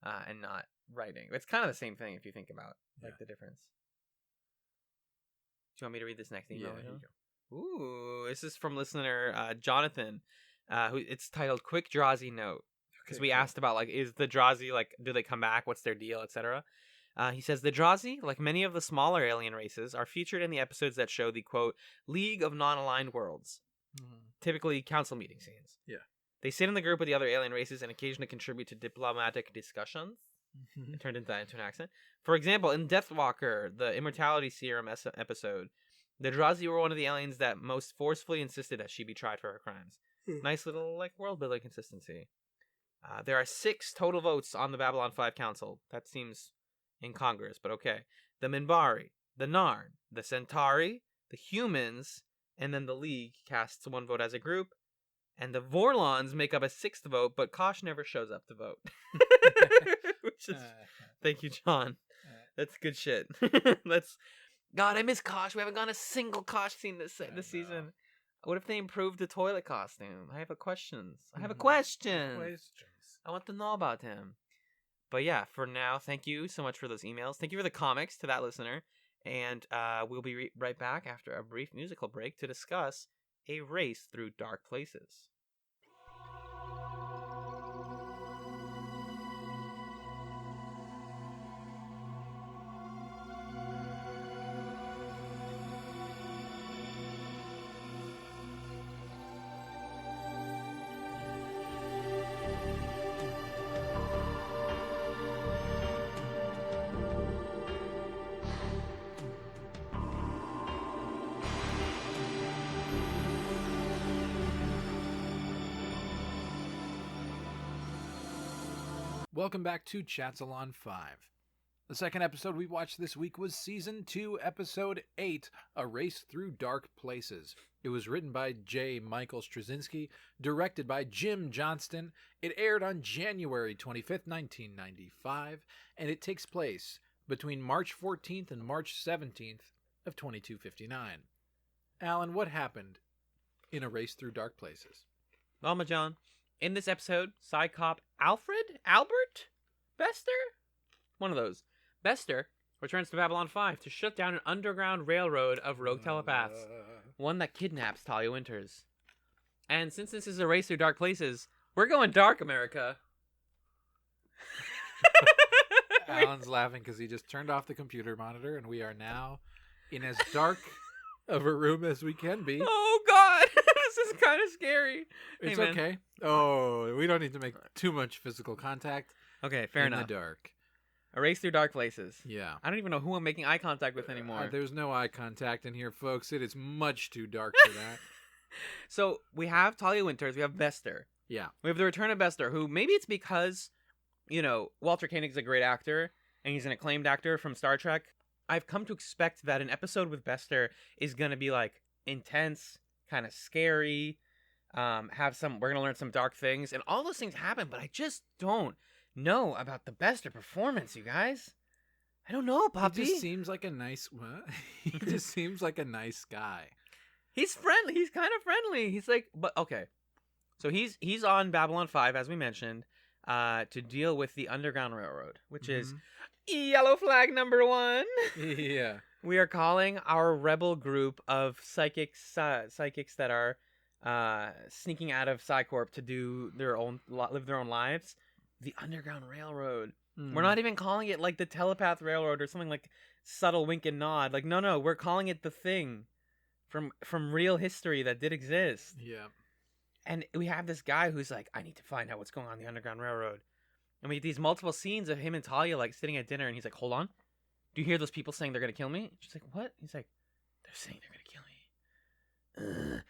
and not writing. It's kind of the same thing if you think about the difference. Do you want me to read this next email? Yeah, here you go. Ooh, this is from listener Jonathan. Who it's titled "Quick Drazi Note" because we asked about like, is the Drazi like, do they come back? What's their deal, etc. He says the Drazi, like many of the smaller alien races, are featured in the episodes that show the quote League of Non-Aligned Worlds, typically council meeting scenes. Yeah, they sit in the group with the other alien races and occasionally contribute to diplomatic discussions. It turned into an accent. For example, in Deathwalker, the Immortality Serum episode, the Drazi were one of the aliens that most forcefully insisted that she be tried for her crimes. Nice little like world building consistency. There are 6 total votes on the Babylon 5 Council. That seems in Congress, but okay. The Minbari, the Narn, the Centauri, the humans, and then the League casts one vote as a group. And the Vorlons make up a sixth vote, but Kosh never shows up to vote. Which is, thank you, John. That's good shit. God, I miss Kosh. We haven't gotten a single Kosh scene this season. What if they improved the toilet costume? I have a question. I want to know about him. But yeah, for now, thank you so much for those emails. Thank you for the comics to that listener. And we'll be right back after a brief musical break to discuss A Race Through Dark Places. Welcome back to Chatzylon 5. The second episode we watched this week was Season 2, Episode 8, A Race Through Dark Places. It was written by J. Michael Straczynski, directed by Jim Johnston. It aired on January 25th, 1995, and it takes place between March 14th and March 17th of 2259. Alan, what happened in A Race Through Dark Places? Well, Magellan, in this episode, Psy-Cop Albert Bester? One of those. Bester returns to Babylon 5 to shut down an underground railroad of rogue telepaths, one that kidnaps Talia Winters. And since this is A Race Through Dark Places, we're going dark, America. Alan's laughing because he just turned off the computer monitor, and we are now in as dark of a room as we can be. Oh, God! This is kind of scary. It's Hey, okay. Oh, we don't need to make too much physical contact. Okay, fair enough. In the dark. A Race Through Dark Places. Yeah. I don't even know who I'm making eye contact with anymore. There's no eye contact in here, folks. It is much too dark for that. So we have Talia Winters. We have Bester. Yeah. We have the return of Bester, who maybe it's because, Walter Koenig's a great actor, and he's an acclaimed actor from Star Trek. I've come to expect that an episode with Bester is going to be, intense, kind of scary, we're going to learn some dark things, and all those things happen, but I just don't know about the Bester performance, you guys. I don't know, Poppy. He just seems like a nice... What? He just seems like a nice guy. He's friendly. He's kind of friendly. He's but okay. So he's on Babylon 5, as we mentioned, to deal with the Underground Railroad, which is yellow flag number 1. Yeah. We are calling our rebel group of psychics that are sneaking out of Psycorp to do live their own lives, the Underground Railroad. We're not even calling it the Telepath Railroad or something like Subtle Wink and Nod. No, we're calling it the Thing from real history that did exist. Yeah. And we have this guy who's I need to find out what's going on in the Underground Railroad. And we get these multiple scenes of him and Talia sitting at dinner, and he's hold on. Do you hear those people saying they're going to kill me? She's what? He's they're saying they're going to kill me.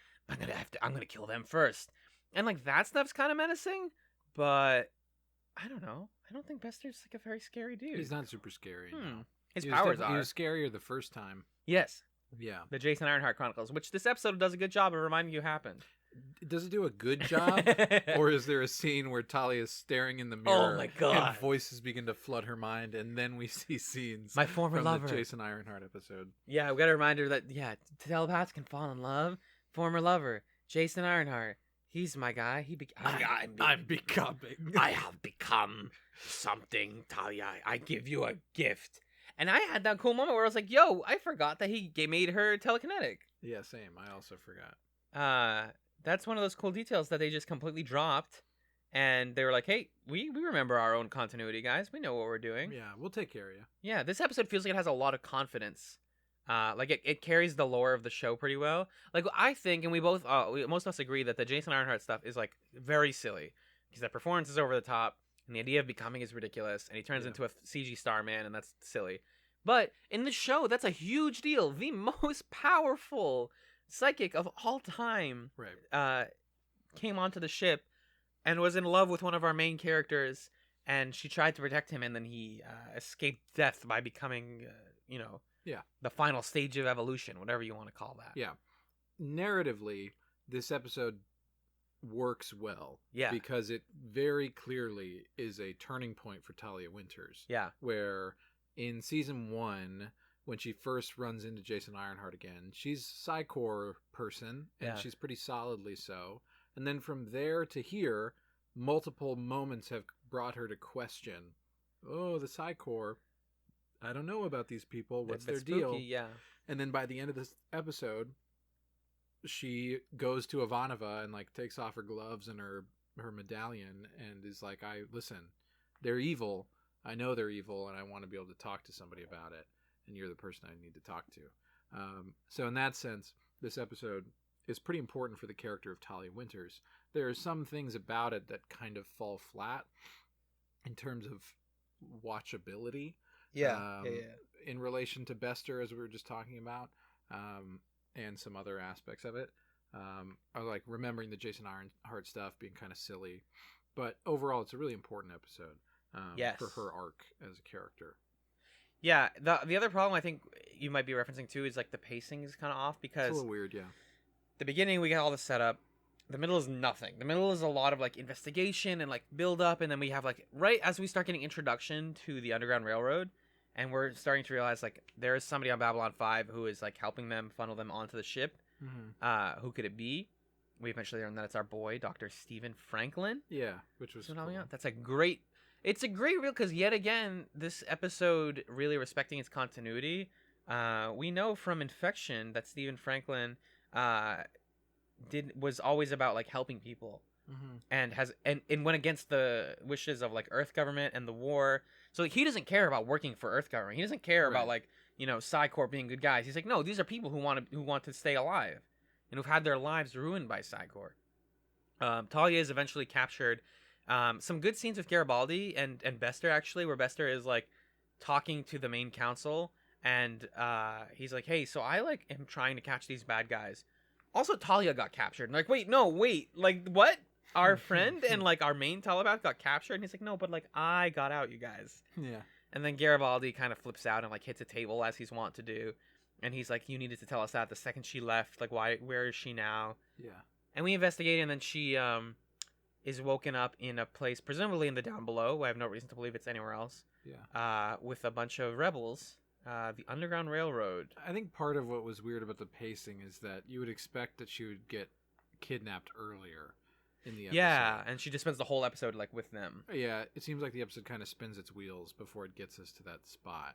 I'm going to kill them first. And that stuff's kind of menacing, but I don't know. I don't think Bester's a very scary dude. He's not super scary. No. His powers are. He was scarier the first time. Yes. Yeah. The Jason Ironheart Chronicles, which this episode does a good job of reminding you happened. Does it do a good job? Or is there a scene where Talia is staring in the mirror oh my God. and voices begin to flood her mind, and then we see scenes My former from lover. the Jason Ironheart episode? Yeah, we got a reminder that, telepaths can fall in love. Former lover, Jason Ironheart. He's my guy. I'm becoming. I have become something, Talia. I give you a gift. And I had that cool moment where I was yo, I forgot that he made her telekinetic. Yeah, same. I also forgot. That's one of those cool details that they just completely dropped. And they were hey, we remember our own continuity, guys. We know what we're doing. Yeah, we'll take care of you. Yeah, this episode feels like it has a lot of confidence. It carries the lore of the show pretty well. I think, and we both, most of us agree that the Jason Ironheart stuff is very silly because that performance is over the top, and the idea of becoming is ridiculous, and he turns into a CG Starman, and that's silly. But in the show, that's a huge deal. The most powerful psychic of all time, came onto the ship and was in love with one of our main characters, and she tried to protect him, and then he escaped death by becoming, the final stage of evolution, whatever you want to call that. Yeah. Narratively, this episode works well. Yeah. Because it very clearly is a turning point for Talia Winters. Yeah. Where in season 1, when she first runs into Jason Ironheart again, she's a Psy-Corps person, and she's pretty solidly so. And then from there to here, multiple moments have brought her to question, oh, the Psy-Corps, I don't know about these people. What's their deal? Spooky, yeah. And then by the end of this episode, she goes to Ivanova and like takes off her gloves and her medallion and is like, listen, they're evil. I know they're evil, and I want to be able to talk to somebody about it. And you're the person I need to talk to. So in that sense, this episode is pretty important for the character of Talia Winters. There are some things about it that kind of fall flat in terms of watchability. Yeah. In relation to Bester, as we were just talking about, and some other aspects of it. I like remembering the Jason Ironheart stuff being kind of silly. But overall, it's a really important episode for her arc as a character. Yeah, the other problem I think you might be referencing too is like the pacing is kind of off, because It's a little weird, yeah. the beginning we get all the setup, the middle is nothing. The middle is a lot of like investigation and like build up, and then we have like right as we start getting introduction to the Underground Railroad, and we're starting to realize like there is somebody on Babylon 5 who is like helping them funnel them onto the ship. Mm-hmm. Who could it be? We eventually learn that it's our boy, Dr. Stephen Franklin. Yeah, which was cool. That's a great. It's a great reel because yet again, this episode really respecting its continuity. We know from Infection that Stephen Franklin was always about like helping people, and went against the wishes of like Earth government and the war. So like, he doesn't care about working for Earth government. He doesn't care about like Psy-Corps being good guys. He's like, no, these are people who want to stay alive, and who've had their lives ruined by Psy-Corps. Talia is eventually captured. Some good scenes with Garibaldi and Bester, actually, where Bester is like talking to the main council, and he's like, hey, so I like am trying to catch these bad guys. Also, Talia got captured. And like, wait, like what? Our friend and like our main telepath got captured, and he's like, no, but like I got out, you guys. Yeah. And then Garibaldi kind of flips out and like hits a table as he's wont to do, and he's like, you needed to tell us that the second she left. Like, where is she now? Yeah. And we investigate, and then she is woken up in a place presumably in the down below. I have no reason to believe it's anywhere else. Yeah. With a bunch of rebels. The Underground Railroad. I think part of what was weird about the pacing is that you would expect that she would get kidnapped earlier in the episode. Yeah, and she just spends the whole episode like with them. Yeah, it seems like the episode kind of spins its wheels before it gets us to that spot.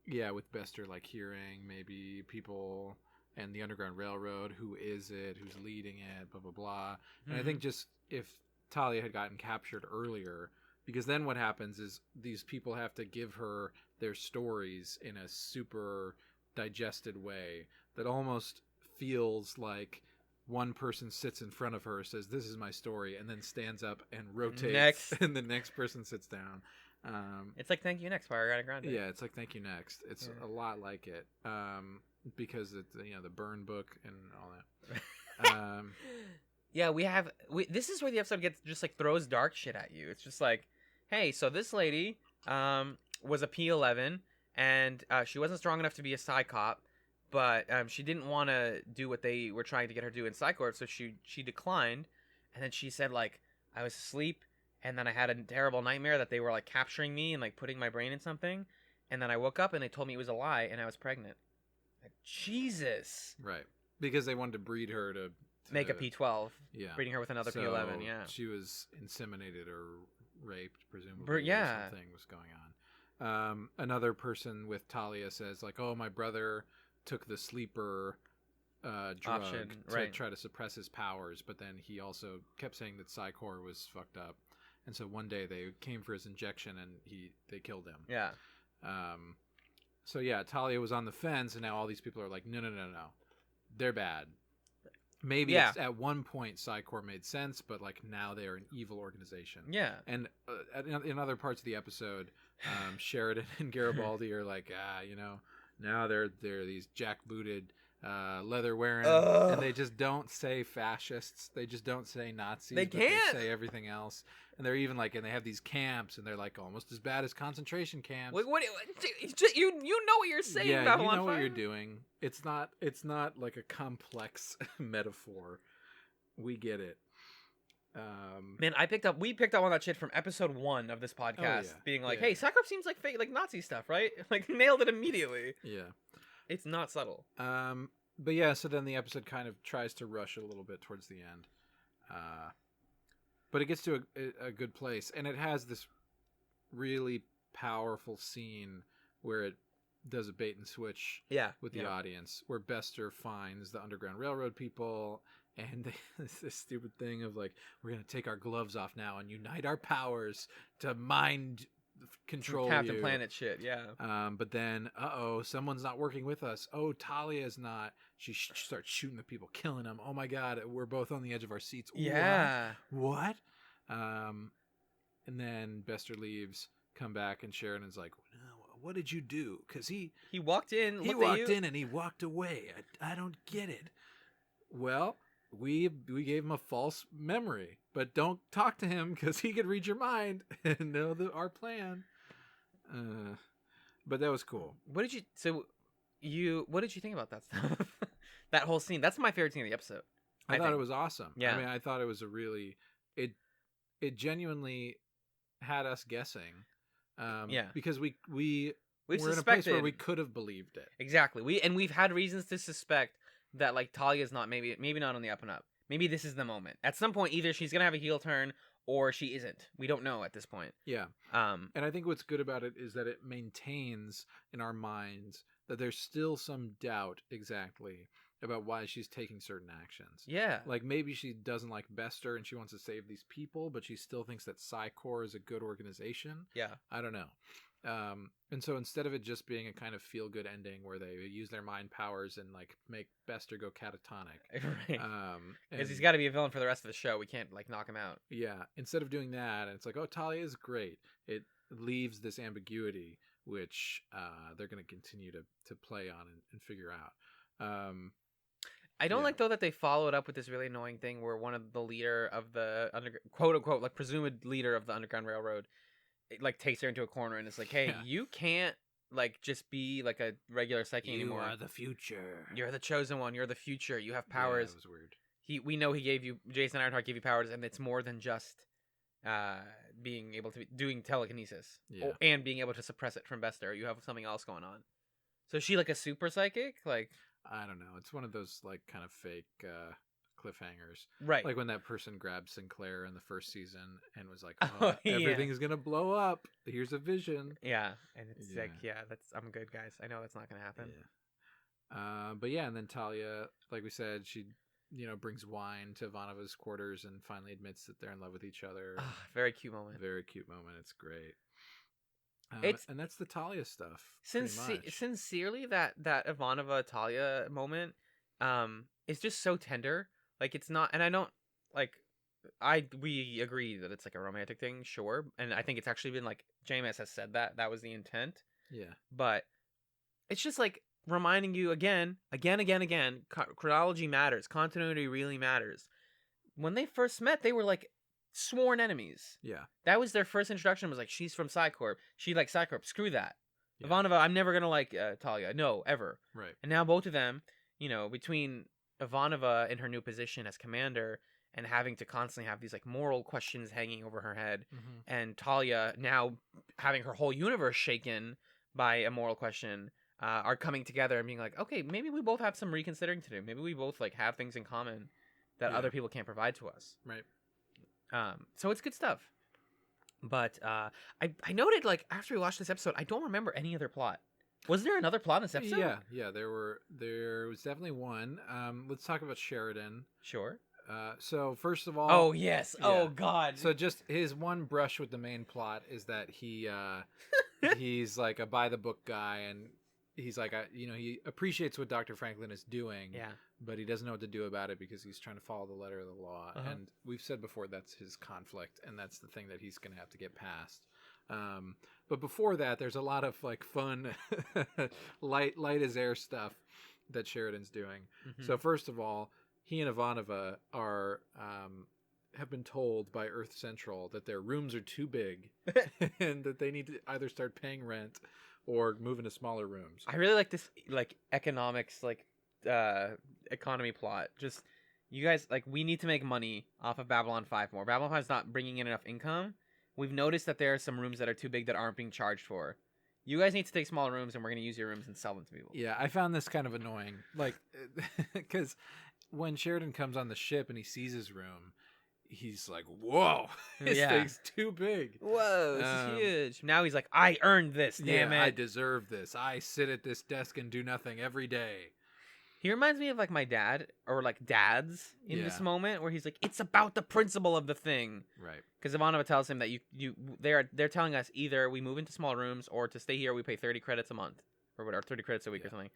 Yeah, with Bester like hearing maybe people and the Underground Railroad, who is it, who's leading it, blah, blah, blah. And I think just if Talia had gotten captured earlier, because then what happens is these people have to give her their stories in a super digested way that almost feels like one person sits in front of her, says, this is my story, and then stands up and rotates, and the next person sits down. It's like Thank You Next by Ariana Grande. Yeah, it's like Thank You Next. It's a lot like it. Because it's the burn book and all that. Yeah, this is where the episode gets just like throws dark shit at you. It's just like, hey, so this lady was a P11, and she wasn't strong enough to be a Psy-Cop, but she didn't want to do what they were trying to get her to do in Psy-Corps, so she declined. And then she said, like, I was asleep, and then I had a terrible nightmare that they were like capturing me and like putting my brain in something, and then I woke up and they told me it was a lie, and I was pregnant. Like, Jesus. Right. Because they wanted to breed her to make a P12. Yeah. Breeding her with another P11, yeah. She was inseminated or raped, presumably. Yeah. Something was going on. Another person with Talia says, like, oh, my brother took the sleeper drug to try to suppress his powers, but then he also kept saying that Psy-Corps was fucked up. And so one day they came for his injection and they killed him. Yeah. So yeah, Talia was on the fence, and now all these people are like, no. They're bad. Maybe it's at one point Psy-Corps made sense, but like now they're an evil organization. Yeah. And in other parts of the episode, Sheridan and Garibaldi are like, Now they're these jackbooted, leather wearing, Ugh. and they just don't say fascists. They just don't say Nazis. They but can't. They say everything else. And they're even like, and they have these camps, and they're like almost as bad as concentration camps. What you know what you're saying, Yeah, Babylon you know what 5? you're doing. It's not like a complex metaphor. We get it. Man, we picked up on that shit from episode 1 of this podcast, yeah. being like, Yeah, "Hey, yeah. Cyclops seems like fake, like Nazi stuff, right?" Like nailed it immediately. Yeah. It's not subtle. But yeah, so then the episode kind of tries to rush a little bit towards the end. But it gets to a good place, and it has this really powerful scene where it does a bait and switch with the audience, where Bester finds the Underground Railroad people, and it's this stupid thing of like, we're going to take our gloves off now and unite our powers to mind control Captain you. Planet shit, yeah. But then, someone's not working with us. Oh, Talia's not. She starts shooting the people, killing them. Oh my God, we're both on the edge of our seats. Yeah. What? And then Bester leaves, come back, and Sharon is like, what did you do? Because he walked in, he walked in and he walked away. I don't get it. Well, we gave him a false memory, but don't talk to him because he could read your mind and know our plan. But that was cool. What did you think about that stuff? That whole scene. That's my favorite scene of the episode. I thought it was awesome. Yeah. I mean, I thought it was it genuinely had us guessing. Because we've We've we're in a place suspected where we could have believed it. Exactly. We've had reasons to suspect that like Talia's not maybe not on the up and up. Maybe this is the moment. At some point, either she's gonna have a heel turn or she isn't. We don't know at this point. Yeah. And I think what's good about it is that it maintains in our minds that there's still some doubt exactly about why she's taking certain actions. Yeah. Like maybe she doesn't like Bester and she wants to save these people, but she still thinks that Psy-Corps is a good organization. Yeah. I don't know. And so instead of it just being a kind of feel-good ending where they use their mind powers and like make Bester go catatonic, Right. Because he's and- got to be a villain for the rest of the show. We can't like knock him out. yeah, instead of doing that, and it's like, oh, Talia is great. It leaves this ambiguity, which they're going to continue to play on and figure out. I don't Yeah. like though that they followed up with this really annoying thing where one of the leader of the quote unquote like presumed leader of the Underground Railroad, it, like takes her into a corner and it's like, hey, Yeah. you can't like just be like a regular psyche anymore. You are the future. You're the chosen one. You're the future. You have Yeah, powers. that was weird. We know he gave you Jason Ironheart gave you powers, and it's more than just being able to be doing telekinesis Yeah. and being able to suppress it from Bester. You have something else going on. So is she like a super psychic? Like I don't know. It's one of those like kind of fake cliffhangers. right. Like when that person grabbed Sinclair in the first season and was like, Oh, yeah. everything's going to blow up. Here's a vision. Yeah, and it's Yeah. like, yeah, I'm good, guys. I know that's not gonna happen. Yeah. But yeah, and then Talia, like we said, she, brings wine to Ivanova's quarters and finally admits that they're in love with each other. Ah, very cute moment. Very cute moment. It's great. And that's the Talia stuff. pretty much. Sincerely, that Ivanova Talia moment, is just so tender. Like it's not, and I don't like. We agree that it's like a romantic thing, sure, and I think it's actually been like JMS has said that was the intent. Yeah. But it's just like reminding you again. Chronology matters. Continuity really matters. When they first met, they were like sworn enemies. Yeah. That was their first introduction. Was like, she's from Psy-Corps. She likes Psy-Corps. Screw that. Yeah. Ivanova, I'm never gonna like Talia. No, ever. Right. And now both of them, between Ivanova in her new position as commander and having to constantly have these like moral questions hanging over her head, Mm-hmm. and Talia now having her whole universe shaken by a moral question, are coming together and being like, okay, maybe we both have some reconsidering to do. Maybe we both like have things in common that Yeah. other people can't provide to us. Right. So it's good stuff. But I noted like after we watched this episode, I don't remember any other plot. Was there another plot in this episode? Yeah. There was definitely one. Let's talk about Sheridan. Sure. So first of all, Oh yes. yeah. Oh God. So just his one brush with the main plot is that he's like a by the book guy, and he's like he appreciates what Dr. Franklin is doing, yeah. but he doesn't know what to do about it because he's trying to follow the letter of the law. Uh-huh. And we've said before that's his conflict, and that's the thing that he's going to have to get past. But before that, there's a lot of like fun, light as air stuff that Sheridan's doing. Mhm. So first of all, he and Ivanova are have been told by Earth Central that their rooms are too big and that they need to either start paying rent or move into smaller rooms. I really like this like economics like economy plot. Just you guys like we need to make money off of Babylon 5 more. Babylon 5 is not bringing in enough income. We've noticed that there are some rooms that are too big that aren't being charged for. You guys need to take smaller rooms, and we're going to use your rooms and sell them to people. Yeah, I found this kind of annoying. Like, because when Sheridan comes on the ship and he sees his room, he's like, whoa, this thing's too big. Whoa, this is huge. Now he's like, I earned this, damn it. I deserve this. I sit at this desk and do nothing every day. He reminds me of like my dad or like dads in this Yeah. moment where he's like, it's about the principle of the thing. Right. Because Ivanova tells him that they're telling us either we move into small rooms or to stay here we pay 30 credits a month or whatever, 30 credits a week or something.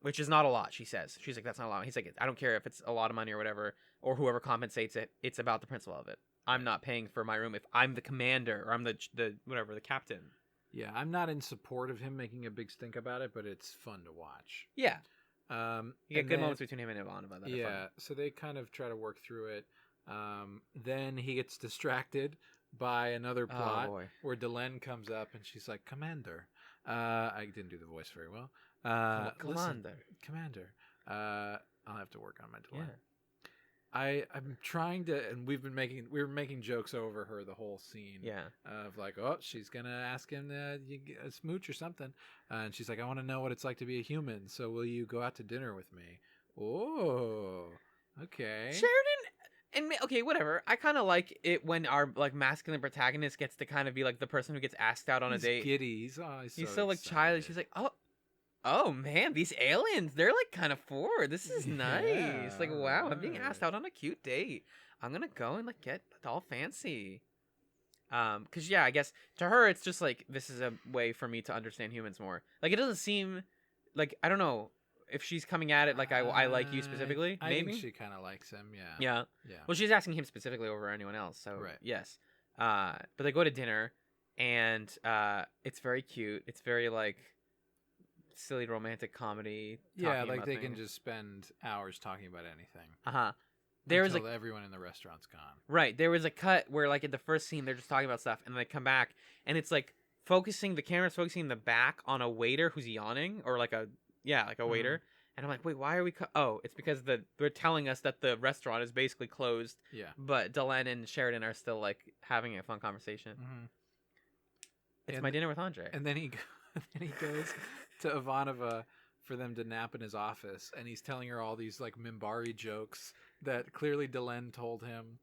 Which is not a lot, she says. She's like, that's not a lot. He's like, I don't care if it's a lot of money or whatever, or whoever compensates it. It's about the principle of it. I'm not paying for my room if I'm the commander or I'm the whatever, the captain. Yeah, I'm not in support of him making a big stink about it, but it's fun to watch. Yeah. You You get good moments between him and Ivanova. That are Yeah, fun. so they kind of try to work through it. Then he gets distracted by another plot boy. where Delenn comes up and she's like, Commander. I didn't do the voice very well. Listen, Commander. I'll have to work on my Delenn. Yeah. I'm trying to, and we were making jokes over her the whole scene. Yeah. Of like, oh, she's gonna ask him to a smooch or something, and she's like, I want to know what it's like to be a human. So will you go out to dinner with me? Oh, okay. Sheridan okay, whatever. I kind of like it when our like masculine protagonist gets to kind of be like the person who gets asked out on a date. Giddy. He's so like childish. She's like, oh man, these aliens, they're like kind of forward. This is nice. Like, wow, I'm being asked out on a cute date. I'm gonna go and like get all fancy. Cause yeah, I guess to her it's just like this is a way for me to understand humans more. Like it doesn't seem like I don't know if she's coming at it like I like you specifically. I maybe think she kind of likes him. Yeah. Yeah. Yeah. Well, she's asking him specifically over anyone else. So Right. yes. But they go to dinner, and it's very cute. It's very like silly romantic comedy. Yeah, talking like about they can things. just spend hours talking about anything. There was until like everyone in the restaurant's gone. right. There was a cut where like in the first scene they're just talking about stuff, and then they come back, and it's like the camera's focusing in the back on a waiter who's yawning, or like a waiter. And I'm like, wait, why are we? Oh, it's because they're telling us that the restaurant is basically closed. Yeah. But Delenn and Sheridan are still like having a fun conversation. Mm-hmm. It's my dinner with Andre. And then he goes to Ivanova for them to nap in his office, and he's telling her all these like Minbari jokes that clearly Delenn told him.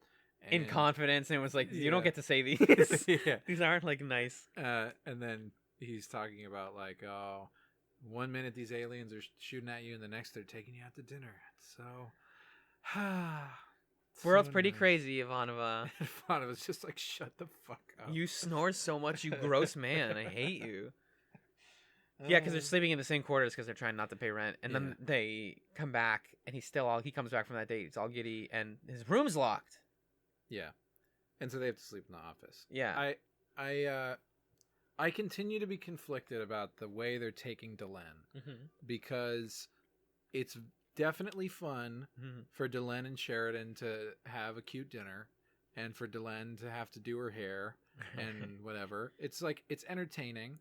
In confidence, and it was like, you don't get to say these. Yeah. These aren't like nice. And then he's talking about like, oh, 1 minute these aliens are shooting at you, and the next they're taking you out to dinner. So, world's pretty crazy, Ivanova. Ivanova's just like, shut the fuck up. You snore so much, you gross man. I hate you. Yeah, because they're sleeping in the same quarters because they're trying not to pay rent, and then they come back, and he comes back from that date. He's all giddy, and his room's locked. Yeah, and so they have to sleep in the office. Yeah, I continue to be conflicted about the way they're taking Delenn, because it's definitely fun for Delenn and Sheridan to have a cute dinner, and for Delenn to have to do her hair and whatever. It's like, it's entertaining,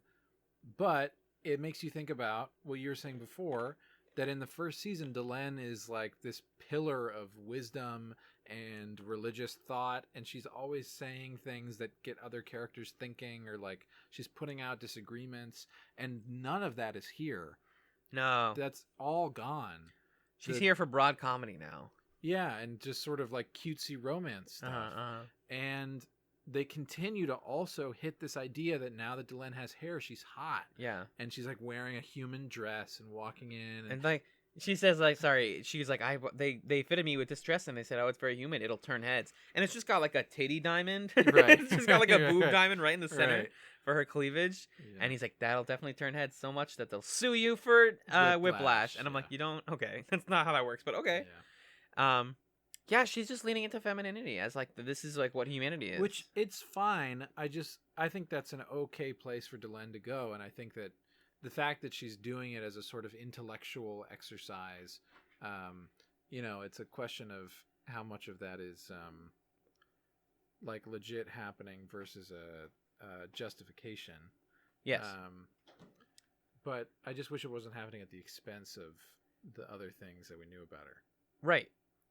but it makes you think about what you were saying before, that in the first season, Delenn is like this pillar of wisdom and religious thought, and she's always saying things that get other characters thinking, or like she's putting out disagreements, and none of that is here. No, That's all gone. she's here for broad comedy now. Yeah, and just sort of like cutesy romance stuff. And they continue to also hit this idea that now that Delenn has hair, she's hot. Yeah, And she's like wearing a human dress and walking in. and like she says, like, sorry, she's like, they fitted me with this dress, and they said, oh, it's very humid, it'll turn heads, and it's just got like a titty diamond. Right. It's just got like a boob Right. diamond right in the center. Right. For her cleavage. Yeah. And he's like, that'll definitely turn heads so much that they'll sue you for whiplash. And I'm like, yeah. you don't? Okay. That's not how that works, but okay. Yeah. Yeah, she's just leaning into femininity as like this is like what humanity is. Which it's fine. I think that's an okay place for Delenn to go, and I think that the fact that she's doing it as a sort of intellectual exercise, it's a question of how much of that is like legit happening versus a justification. yes. But I just wish it wasn't happening at the expense of the other things that we knew about her. Right.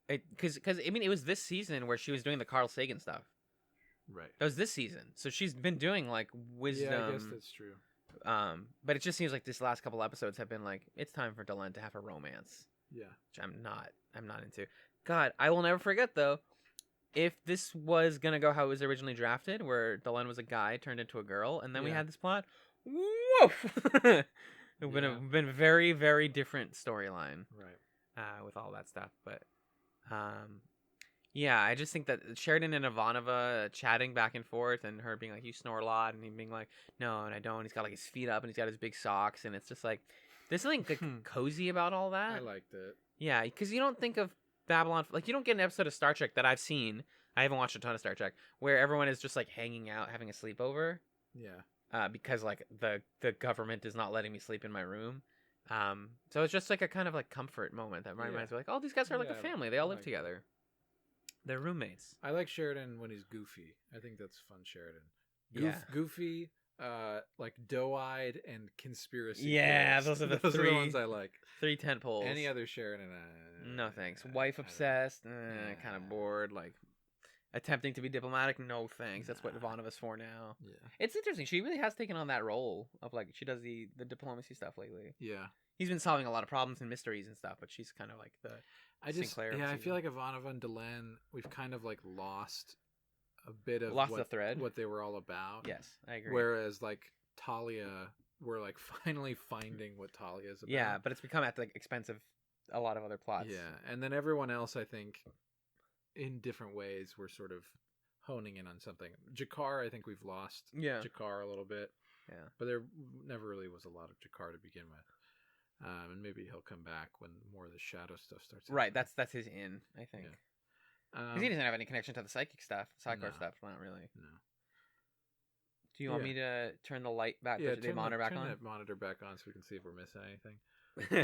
Because I mean, it was this season where she was doing the Carl Sagan stuff. Right. That was this season, so she's been doing like wisdom. Yeah, I guess that's true. But it just seems like this last couple episodes have been like it's time for Delenn to have a romance, Yeah. which I'm not into. God, I will never forget though. If this was gonna go how it was originally drafted, where Delenn was a guy turned into a girl, and then we Yeah. had this plot, woof! It would Yeah. have been very, very different storyline. Right. With all that stuff. But yeah, I just think that Sheridan and Ivanova chatting back and forth, and her being like, "You snore a lot," and he being like, "No, and I don't." He's got like his feet up, and he's got his big socks, and it's just like there's something like, cozy about all that. I liked it. Yeah, because you don't think of Babylon like you don't get an episode of Star Trek that I've seen. I haven't watched a ton of Star Trek where everyone is just like hanging out, having a sleepover. Yeah. Because like the government is not letting me sleep in my room. So it's just like a kind of like comfort moment that reminds me like, oh, these guys are like a Yeah, family. They all I live like together. They're roommates. I like Sheridan when he's goofy. I think that's fun, Sheridan. Yeah. Goofy, like doe-eyed and conspiracy. Yeah, theories. those are the those are three- the ones I like. 3 tent poles. Any other Sheridan? No thanks. I Wife don't- obsessed. Yeah. Kind of bored. Like attempting to be diplomatic. No thanks. That's what Ivanova's for now. Yeah. It's interesting. She really has taken on that role of like she does the diplomacy stuff lately. Yeah. He's been solving a lot of problems and mysteries and stuff, but she's kind of like the Sinclair of the I season. feel like Ivanova and Delenn, we've kind of like lost a bit of Lost the thread? what they were all about. Yes, I agree. Whereas like Talia, we're like finally finding what Talia is about. Yeah, but it's become at the expense of a lot of other plots. Yeah, and then everyone else, I think, in different ways, we're sort of honing in on something. Jakar, I think we've lost Yeah. Jakar a little bit. Yeah. But there never really was a lot of Jakar to begin with. And maybe he'll come back when more of the shadow stuff starts. Right, happening. that's his in, I think. Yeah. Because he doesn't have any connection to the psychic stuff, psychic No. stuff, not really. No. Do you want Yeah. me to turn the light back, Yeah, the monitor back turn on? that monitor back on so we can see if we're missing anything.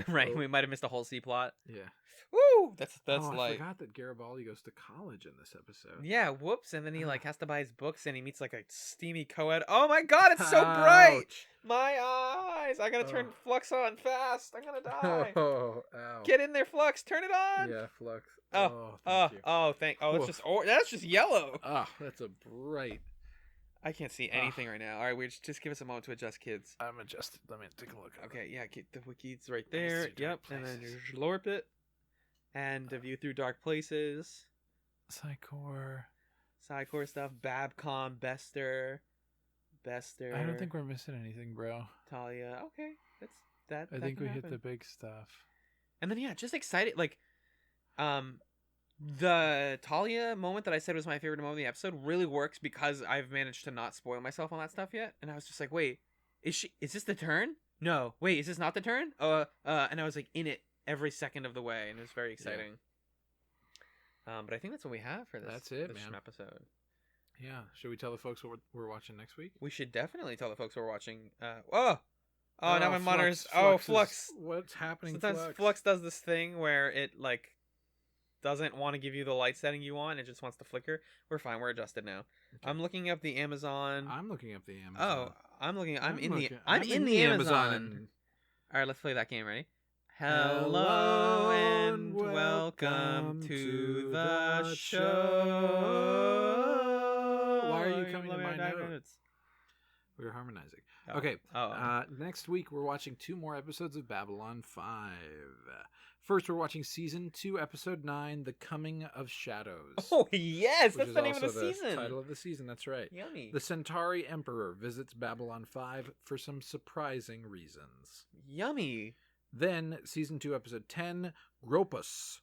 Right, Oh. we might have missed a whole C plot. Yeah. Woo! That's I like... forgot that Garibaldi goes to college in this episode. Yeah, whoops, and then he like has to buy his books and he meets like a steamy co-ed. Oh my god, it's so bright! Ouch. My eyes! I gotta turn Oh. Flux on fast. I'm gonna die. Oh, ow. Get in there, Flux. Turn it on. Yeah, Flux. Oh, Thank you. that's just yellow. Ah, that's a bright. I can't see anything right now. All right, just give us a moment to adjust, kids. I'm adjusted. Let me take a look. Okay, yeah, get the wiki's right there. see Yep, dark and then places. you lorp it, and the view through dark places, Psychor. Psycor stuff, Babcom, Bester. I don't think we're missing anything, bro. Talia. Okay, that. I that think can we hit the happen. big stuff. And then yeah, just excited like, the Talia moment that I said was my favorite moment of the episode really works because I've managed to not spoil myself on that stuff yet. And I was just like, wait, is this the turn? No, wait, is this not the turn? And I was like in it every second of the way, and it was very exciting. But I think that's what we have for this. That's it, this man. episode. Yeah. Should we tell the folks what we're watching next week? We should definitely tell the folks who are watching. Now my monitor's. Flux. What's happening? Sometimes Flux does this thing where it like doesn't want to give you the light setting you want. It just wants to flicker. We're fine. We're adjusted now. Okay. I'm looking up the Amazon. I'm looking up the Amazon. I'm looking. I'm in looking- the Amazon. All right, let's play that game. Ready? Hello and welcome to the show. Why are you coming to my notes? We're harmonizing. Oh. Okay. Oh. Next week we're watching 2 more episodes of Babylon 5. First, we're watching season 2, episode 9, "The Coming of Shadows." Oh yes, which that's is the name of the also season. Title of the season. That's right. Yummy. The Centauri Emperor visits Babylon 5 for some surprising reasons. Yummy. Then, season 2, episode 10, Gropos.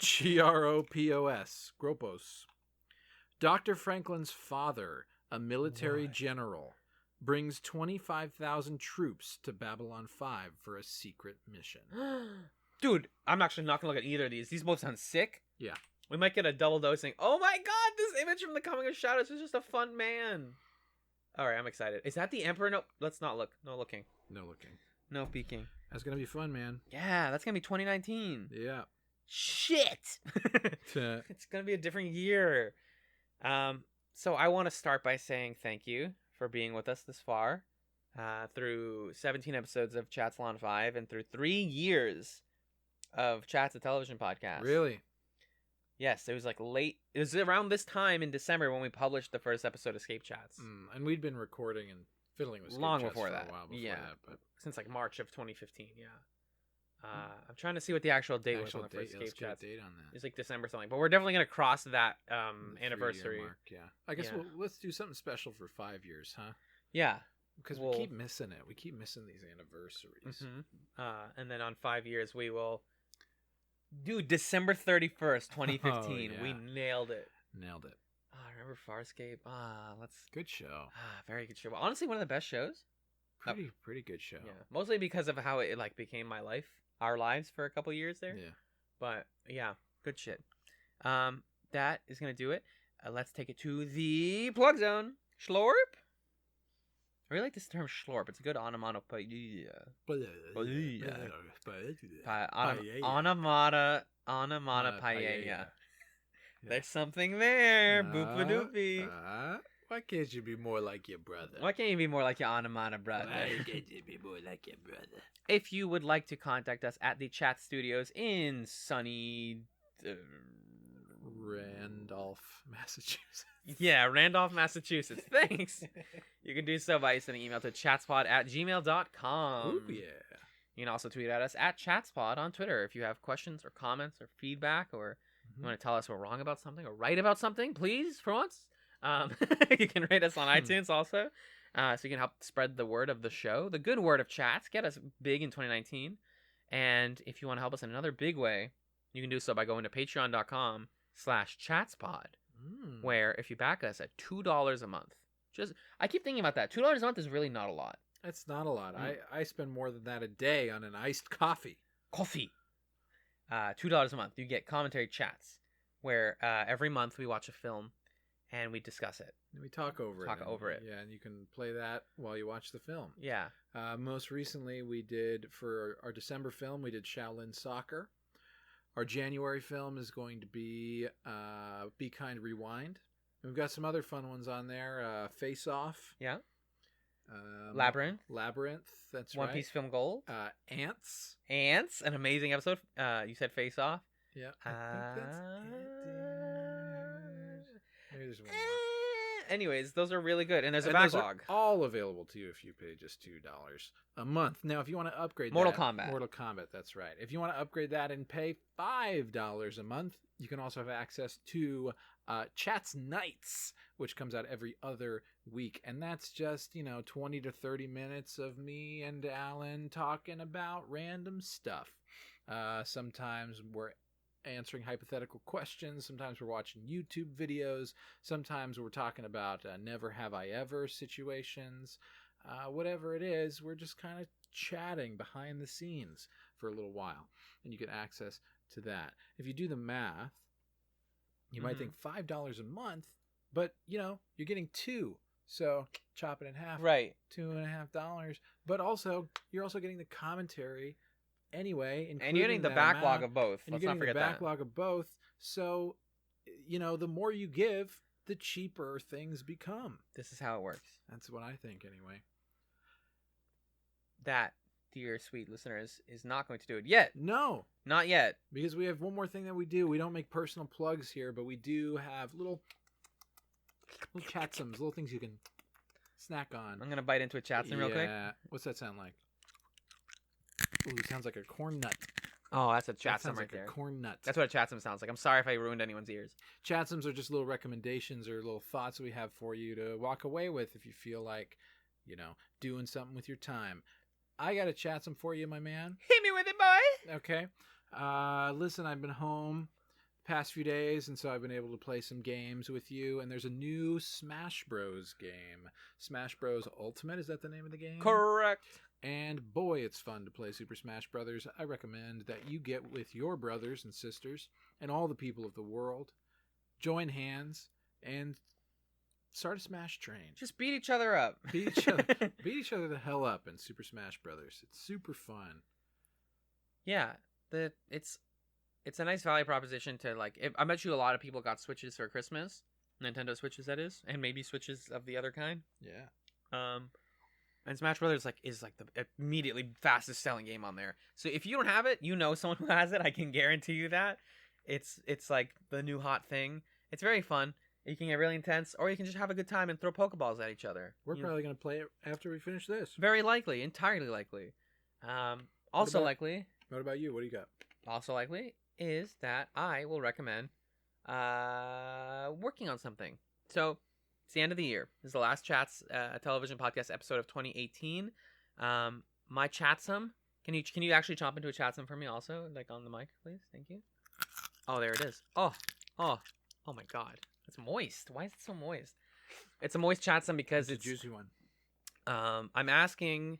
Gropos. Gropos. Dr. Franklin's father, a military general, brings 25,000 troops to Babylon 5 for a secret mission. Dude, I'm actually not gonna look at either of these. These both sound sick. Yeah. We might get a double dosing. Oh my god, this image from the Coming of Shadows is just a fun man. Alright, I'm excited. Is that the Emperor? No, let's not look. No looking. No looking. No peeking. That's gonna be fun, man. Yeah, that's gonna be 2019. Yeah. Shit! It's gonna be a different year. So I want to start by saying thank you for being with us this far. Through 17 episodes of Chatzylon 5 and through 3 years of Chatz, a television podcast. Really? Yes, it was like late. It was around this time in December when we published the first episode of ScapeChatz. And we'd been recording and fiddling with Long ScapeChatz before for that. a while before Yeah. that, but Since like March of 2015, yeah. I'm trying to see what the actual date was on the first let's get a ScapeChatz. date on that. It's like December something, but we're definitely gonna cross that The 3-year anniversary. mark, yeah. I guess Yeah. let's do something special for 5 years, huh? Yeah. Because We'll- we keep missing it. We keep missing these anniversaries. And then on 5 years we will do December 31st, 2015. Oh, We yeah. nailed it. Nailed it. I remember Farscape. Let's Good show. very good show. Honestly, one of the best shows. Pretty good show. Yeah, mostly because of how it like became my life, our lives for a couple years there. Yeah. But yeah, good shit. That is gonna do it. Let's take it to the plug zone. Schlorp. I really like this term schlorp. It's a good onomatopoeia. Onomatopoeia. There's something there. Boop doopy. Why can't you be more like your brother? Why can't you be more like your onomata brother? Why can't you be more like your brother? If you would like to contact us at the Chat Studios in sunny... Randolph, Massachusetts. Yeah, Randolph, Massachusetts. Thanks. You can do so by sending an email to chatspod@gmail.com. Ooh, yeah. You can also tweet at us at chatspod on Twitter if you have questions or comments or feedback, or you want to tell us we're wrong about something or right about something, please, for once. You can rate us on iTunes also, so you can help spread the word of the show, the good word of Chatz, get us big in 2019. And if you want to help us in another big way, you can do so by going to patreon.com/chatspod, where if you back us at $2 a month, I keep thinking about that. $2 a month is really not a lot. That's not a lot. I spend more than that a day on an iced coffee. $2 a month. You get commentary chats, where every month we watch a film and we discuss it. And we talk over it. Yeah, and you can play that while you watch the film. Yeah. Most recently, we did, for our December film, we did Shaolin Soccer. Our January film is going to be Be Kind, Rewind. And we've got some other fun ones on there. Face Off. Yeah. Labyrinth. That's One right. Piece Film Gold. Ants. Ants, an amazing episode. You said Face Off. Yeah. I think that's Maybe there's one more. Anyways, those are really good, and there's a And those are backlog. all available to you if you pay just $2 a month. Now, if you want to upgrade Mortal that, Kombat, that's right. If you want to upgrade that and pay $5 a month, you can also have access to Chat's Nights, which comes out every other week, and that's just 20 to 30 minutes of me and Alan talking about random stuff. Sometimes we're answering hypothetical questions. Sometimes we're watching YouTube videos. Sometimes we're talking about never have I ever situations. Whatever it is, we're just kind of chatting behind the scenes for a little while, and you get access to that. If you do the math, you might think $5 a month, but you're getting 2, so chop it in half. Right. $2.50. But also, you're also getting the commentary anyway, And you're getting the backlog of both. and Let's you're not getting forget the backlog of both. So, the more you give, the cheaper things become. that. This is how it works. That's what I think, anyway. That, dear sweet listeners, is not going to do it yet. No, Not yet. because we have one more thing that we do. We don't make personal plugs here, but we do have little chatsums, little things you can snack on. I'm gonna bite into a Chatzylon real quick. Yeah. What's that sound like? Ooh, it sounds like a corn nut. Oh, that's a That Chatzylon sounds right like there. a corn nut. That's what a Chatzylon sounds like. I'm sorry if I ruined anyone's ears. Chatsums are just little recommendations or little thoughts we have for you to walk away with if you feel like, doing something with your time. I got a chatsum for you, my man. Hit me with it, boy. Okay. Listen, I've been home the past few days, and so I've been able to play some games with you, and there's a new Smash Bros. Game. Smash Bros. Ultimate, is that the name of the game? Correct. And boy, it's fun to play Super Smash Brothers. I recommend that you get with your brothers and sisters and all the people of the world, join hands, and start a Smash train. Just beat each other up. Beat each other the hell up in Super Smash Brothers. It's super fun. Yeah, it's a nice value proposition to like. I bet you a lot of people got Switches for Christmas, Nintendo Switches that is, and maybe Switches of the other kind. Yeah. And Smash Brothers is the immediately fastest selling game on there. So if you don't have it, you know someone who has it. I can guarantee you that. It's like the new hot thing. It's very fun. You can get really intense, or you can just have a good time and throw Pokeballs at each other. We're probably going to play it after we finish this. Very likely, entirely likely. Also likely. What about you? What do you got? Also likely is that I will recommend working on something. So it's the end of the year. This is the last Chatz television podcast episode of 2018. My Chatzum. Can you actually chomp into a Chatzum for me also, like on the mic, please? Thank you. Oh, there it is. Oh my God, it's moist. Why is it so moist? It's a moist Chatzum because it's a juicy one. I'm asking.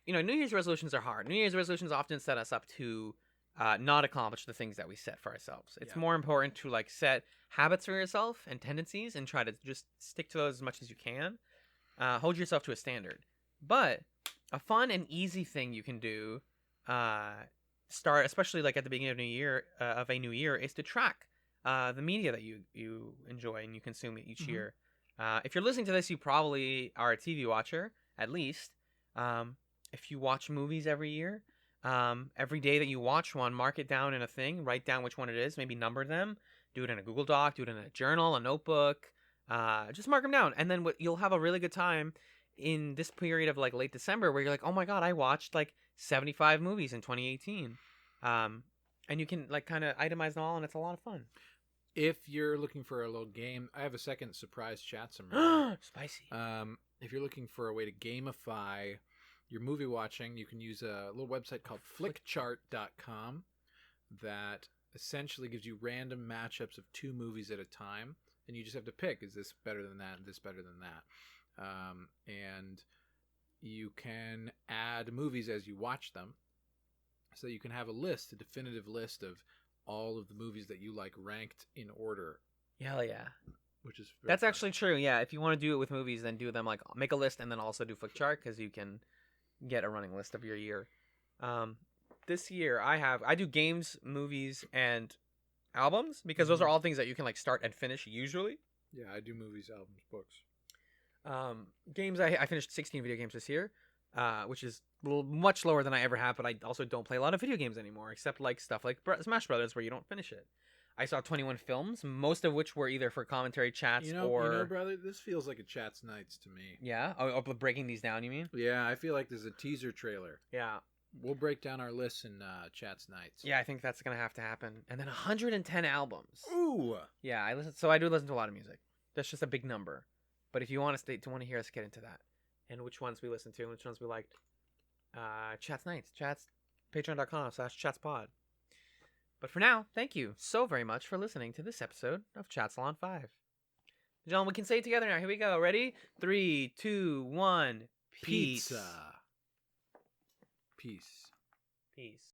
New Year's resolutions are hard. New Year's resolutions often set us up to not accomplish the things that we set for ourselves. It's more important to like set habits for yourself and tendencies and try to just stick to those as much as you can. Hold yourself to a standard. But a fun and easy thing you can do, start especially like at the beginning of a new year, is to track the media that you enjoy and you consume each year. If you're listening to this, you probably are a TV watcher at least. If you watch movies every year, every day that you watch one, mark it down in a thing, write down which one it is, maybe number them, do it in a Google Doc, do it in a journal, a notebook, just mark them down. And then you'll have a really good time in this period of like late December where you're like, oh my God, I watched like 75 movies in 2018. And you can like kind of itemize them all, and it's a lot of fun. If you're looking for a little game, I have a second surprise chat summary. Spicy. If you're looking for a way to gamify your movie watching, you can use a little website called flickchart.com that essentially gives you random matchups of two movies at a time, and you just have to pick, is this better than that, and this better than that. And you can add movies as you watch them, so you can have a definitive list of all of the movies that you like ranked in order. Hell yeah. Which is That's fun. Actually true. Yeah, if you want to do it with movies, then do them like make a list and then also do Flickchart, because you can get a running list of your year. This year I do games, movies, and albums, because those are all things that you can like start and finish usually. Yeah, I do movies, albums, books. Games, I finished 16 video games this year, which is much lower than I ever have, but I also don't play a lot of video games anymore, except like stuff like Smash Brothers where you don't finish it. I saw 21 films, most of which were either for commentary chats or... brother, this feels like a Chatz Nights to me. Yeah? Oh, breaking these down, you mean? Yeah, I feel like there's a teaser trailer. Yeah. We'll break down our lists in Chatz Nights. Yeah, I think that's going to have to happen. And then 110 albums. Ooh! Yeah, I do listen to a lot of music. That's just a big number. But if you want to hear us get into that, and which ones we listened to and which ones we liked, Chatz Nights, patreon.com/ChatzPod. But for now, thank you so very much for listening to this episode of Chatzylon 5. John, we can say it together now. Here we go. Ready? 3, 2, 1. Peace. Pizza. Peace. Peace.